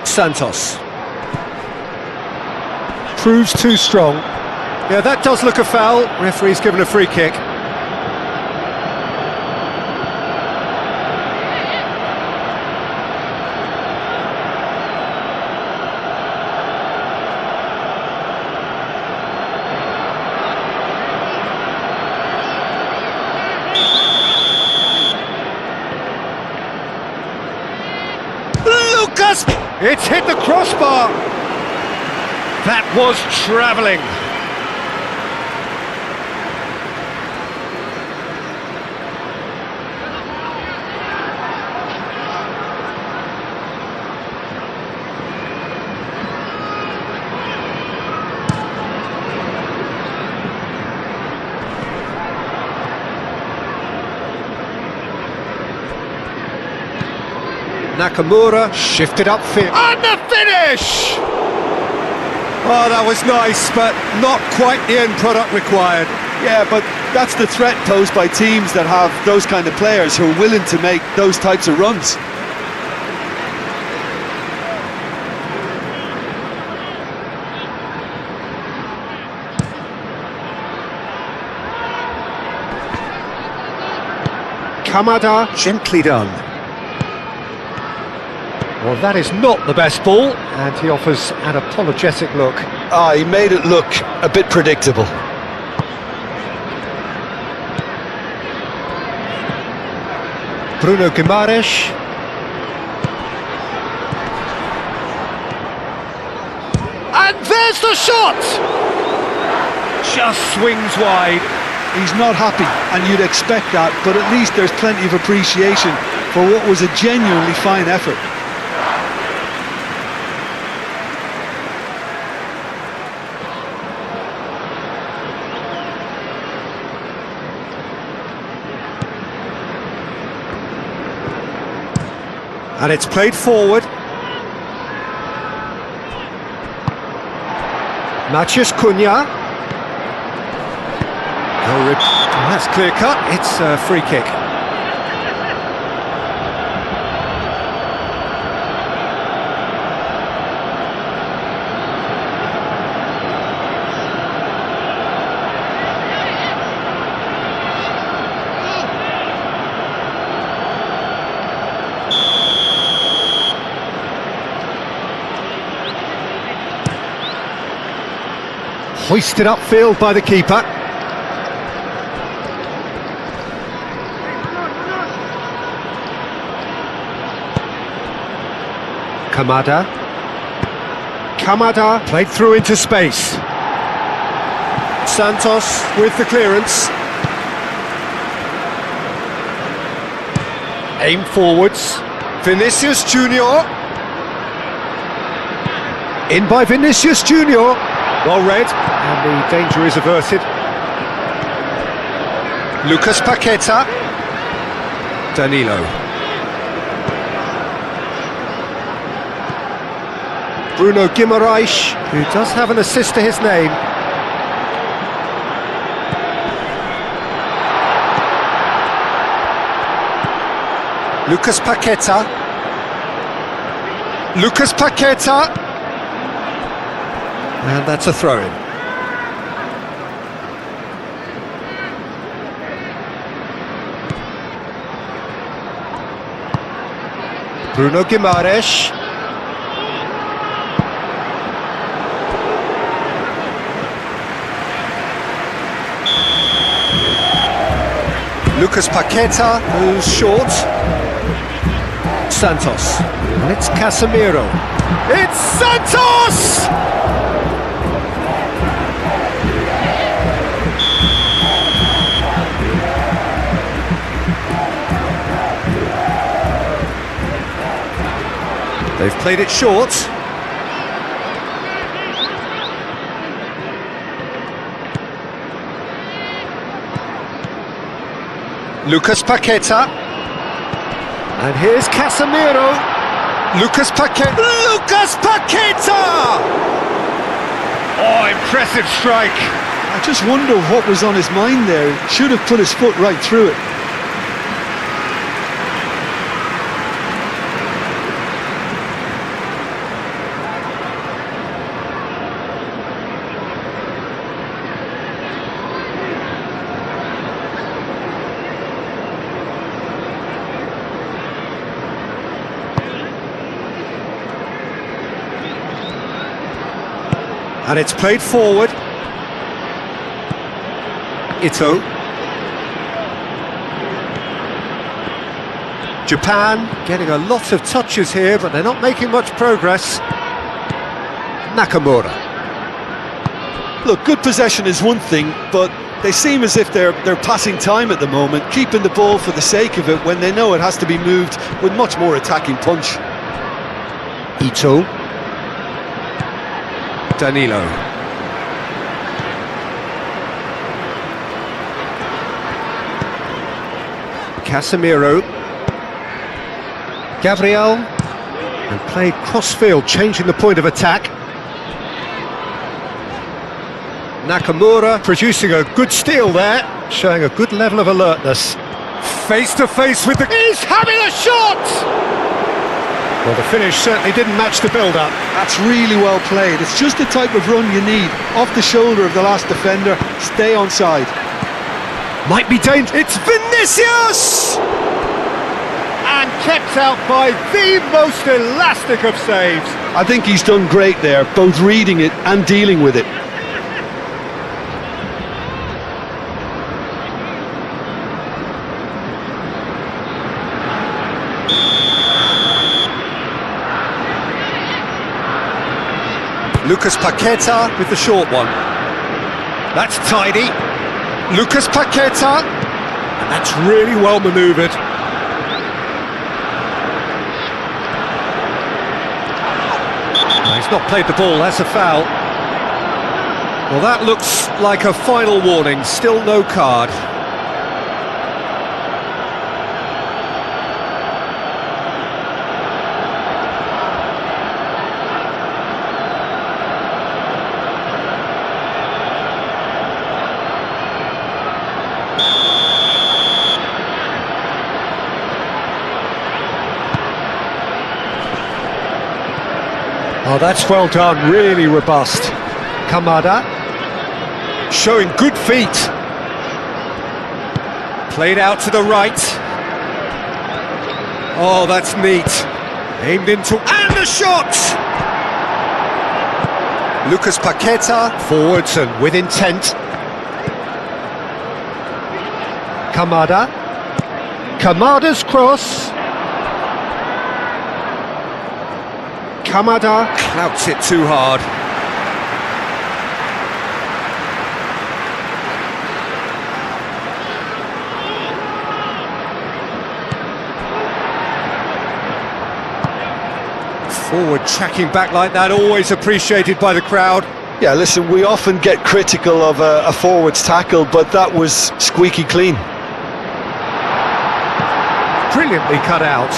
Santos. Proves too strong. Yeah, that does look a foul. Referee's given a free kick. Lucas! It's hit the crossbar. That was travelling. Nakamura shifted upfield. And the finish! Oh, that was nice, but not quite the end product required. Yeah, but that's the threat posed by teams that have those kind of players who are willing to make those types of runs. Kamada, gently done. Well, that is not the best ball, and he offers an apologetic look. Ah, he made it look a bit predictable. Bruno Guimaraes. And there's the shot! Just swings wide. He's not happy, and you'd expect that, but at least there's plenty of appreciation for what was a genuinely fine effort. And it's played forward. Matheus Cunha. That's clear cut. It's a free kick. Hoisted upfield by the keeper. Kamada played through into space. Santos with the clearance. Aim forwards. Vinicius Junior. In by Vinicius Junior. Well read, and the danger is averted. Lucas Paqueta. Danilo. Bruno Guimaraes, who does have an assist to his name. Lucas Paqueta. Lucas Paqueta. And that's a throw-in. Bruno Guimaraes. Lucas Paqueta moves short. Santos. And it's Casemiro. It's Santos! They've played it short. Lucas Paqueta. And here's Casemiro. Lucas Paqueta. Lucas Paqueta! Oh, impressive strike. I just wonder what was on his mind there. He should have put his foot right through it. And it's played forward. Ito. Japan getting a lot of touches here, but they're not making much progress. Nakamura. Look, good possession is one thing, but they seem as if they're passing time at the moment, keeping the ball for the sake of it when they know it has to be moved with much more attacking punch. Ito. Danilo. Casemiro. Gabriel, and played cross-field, changing the point of attack. Nakamura producing a good steal there, showing a good level of alertness. Face to face with the... He's having a shot! Well, the finish certainly didn't match the build-up. That's really well played. It's just the type of run you need. Off the shoulder of the last defender, stay onside. Might be dangerous. It's Vinicius! And kept out by the most elastic of saves. I think he's done great there, both reading it and dealing with it. Lucas Paqueta with the short one. That's tidy. Lucas Paqueta. And that's really well manoeuvred. No, he's not played the ball, that's a foul. Well, that looks like a final warning, still no card. Oh, that's well done, really robust. Kamada, showing good feet. Played out to the right. Oh, that's neat. Aimed into, and a shot! Lucas Paqueta, forwards and with intent. Kamada. Kamada's cross. Kamada clouts it too hard. Forward tracking back like that, always appreciated by the crowd. Yeah, listen, we often get critical of a forward's tackle, but that was squeaky clean. Brilliantly cut out.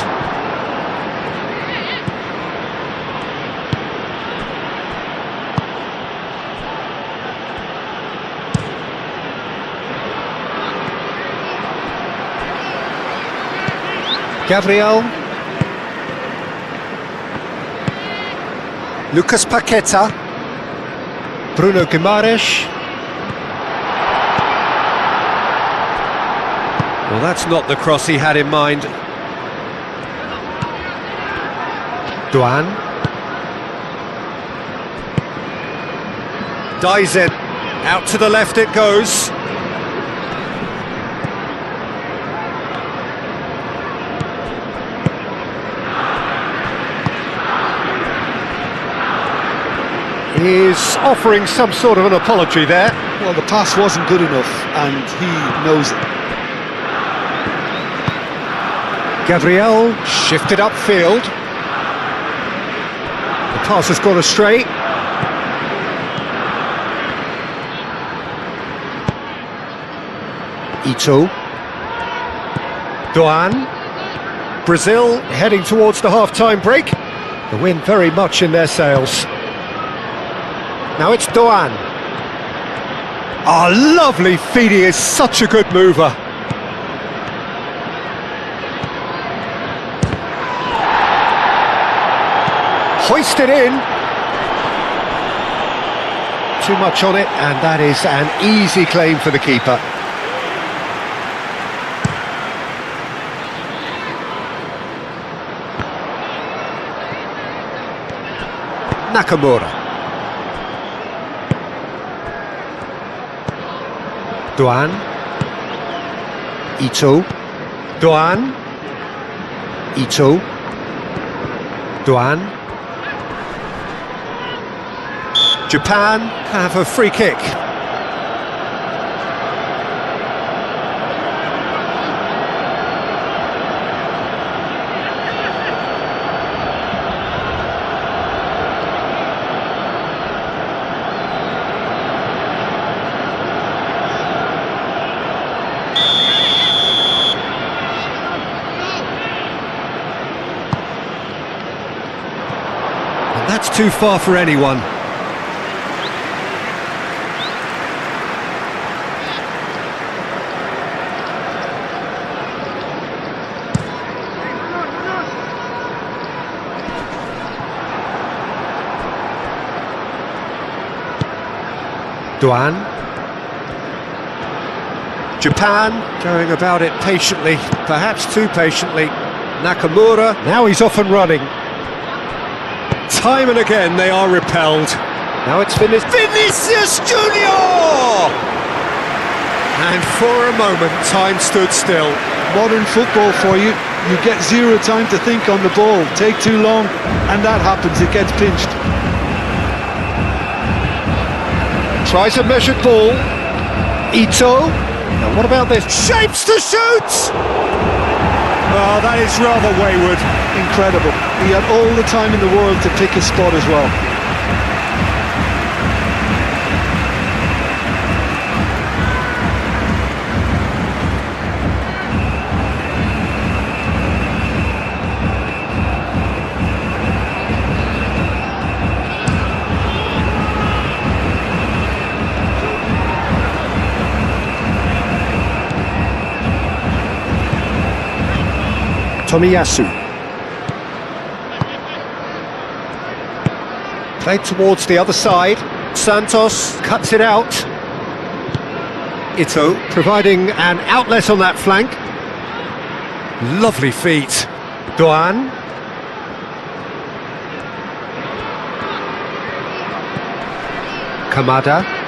Gabriel. Lucas Paqueta. Bruno Guimaraes. Well, that's not the cross he had in mind. Duan. Dies in. Out to the left it goes. He's offering some sort of an apology there. Well, the pass wasn't good enough, and he knows it. Gabriel shifted upfield. The pass has gone astray. Ito. Duan. Brazil heading towards the half-time break. The wind very much in their sails. Now it's Duan. Oh, lovely feed, he is such a good mover. Hoisted in. Too much on it, and that is an easy claim for the keeper. Nakamura. Duan. Ito. Duan. Ito. Duan. Japan have a free kick. That's too far for anyone. Duan. Japan going about it patiently, perhaps too patiently. Nakamura, now he's off and running. Time and again they are repelled. Now it's finished. Vinicius Junior! And for a moment time stood still. Modern football for you. You get zero time to think on the ball. Take too long and that happens, it gets pinched. Tries a measured ball. Ito. Now what about this? Shapes to shoot! Oh, that is rather wayward. Incredible. He had all the time in the world to pick his spot as well. Tomiyasu. Played towards the other side. Santos cuts it out. Ito providing an outlet on that flank. Lovely feet. Duan. Kamada.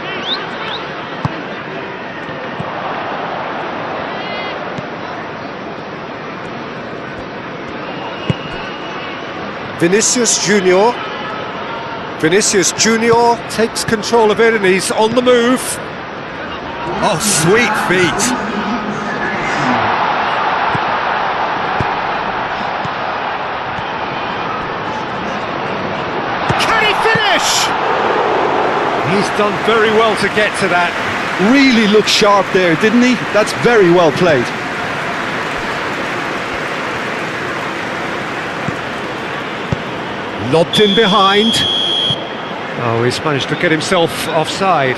Vinicius Junior. Vinicius Junior takes control of it and he's on the move. Oh, sweet feet. Can he finish? He's done very well to get to that. Really looked sharp there, didn't he? That's very well played. Lobbed in behind. Oh, he's managed to get himself offside.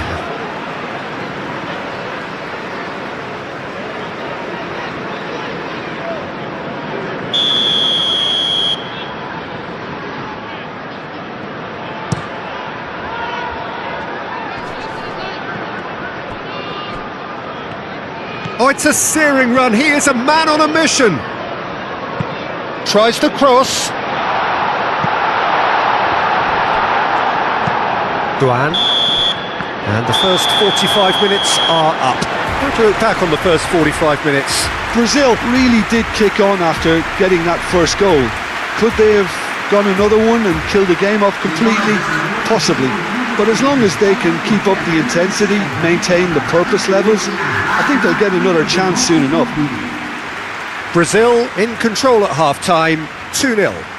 Oh, it's a searing run. He is a man on a mission. Tries to cross. Duan. And the first 45 minutes are up. How to look back on the first 45 minutes? Brazil really did kick on after getting that first goal. Could they have gone another one and killed the game off completely? Possibly. But as long as they can keep up the intensity, maintain the purpose levels, I think they'll get another chance soon enough. Brazil in control at half-time, 2-0.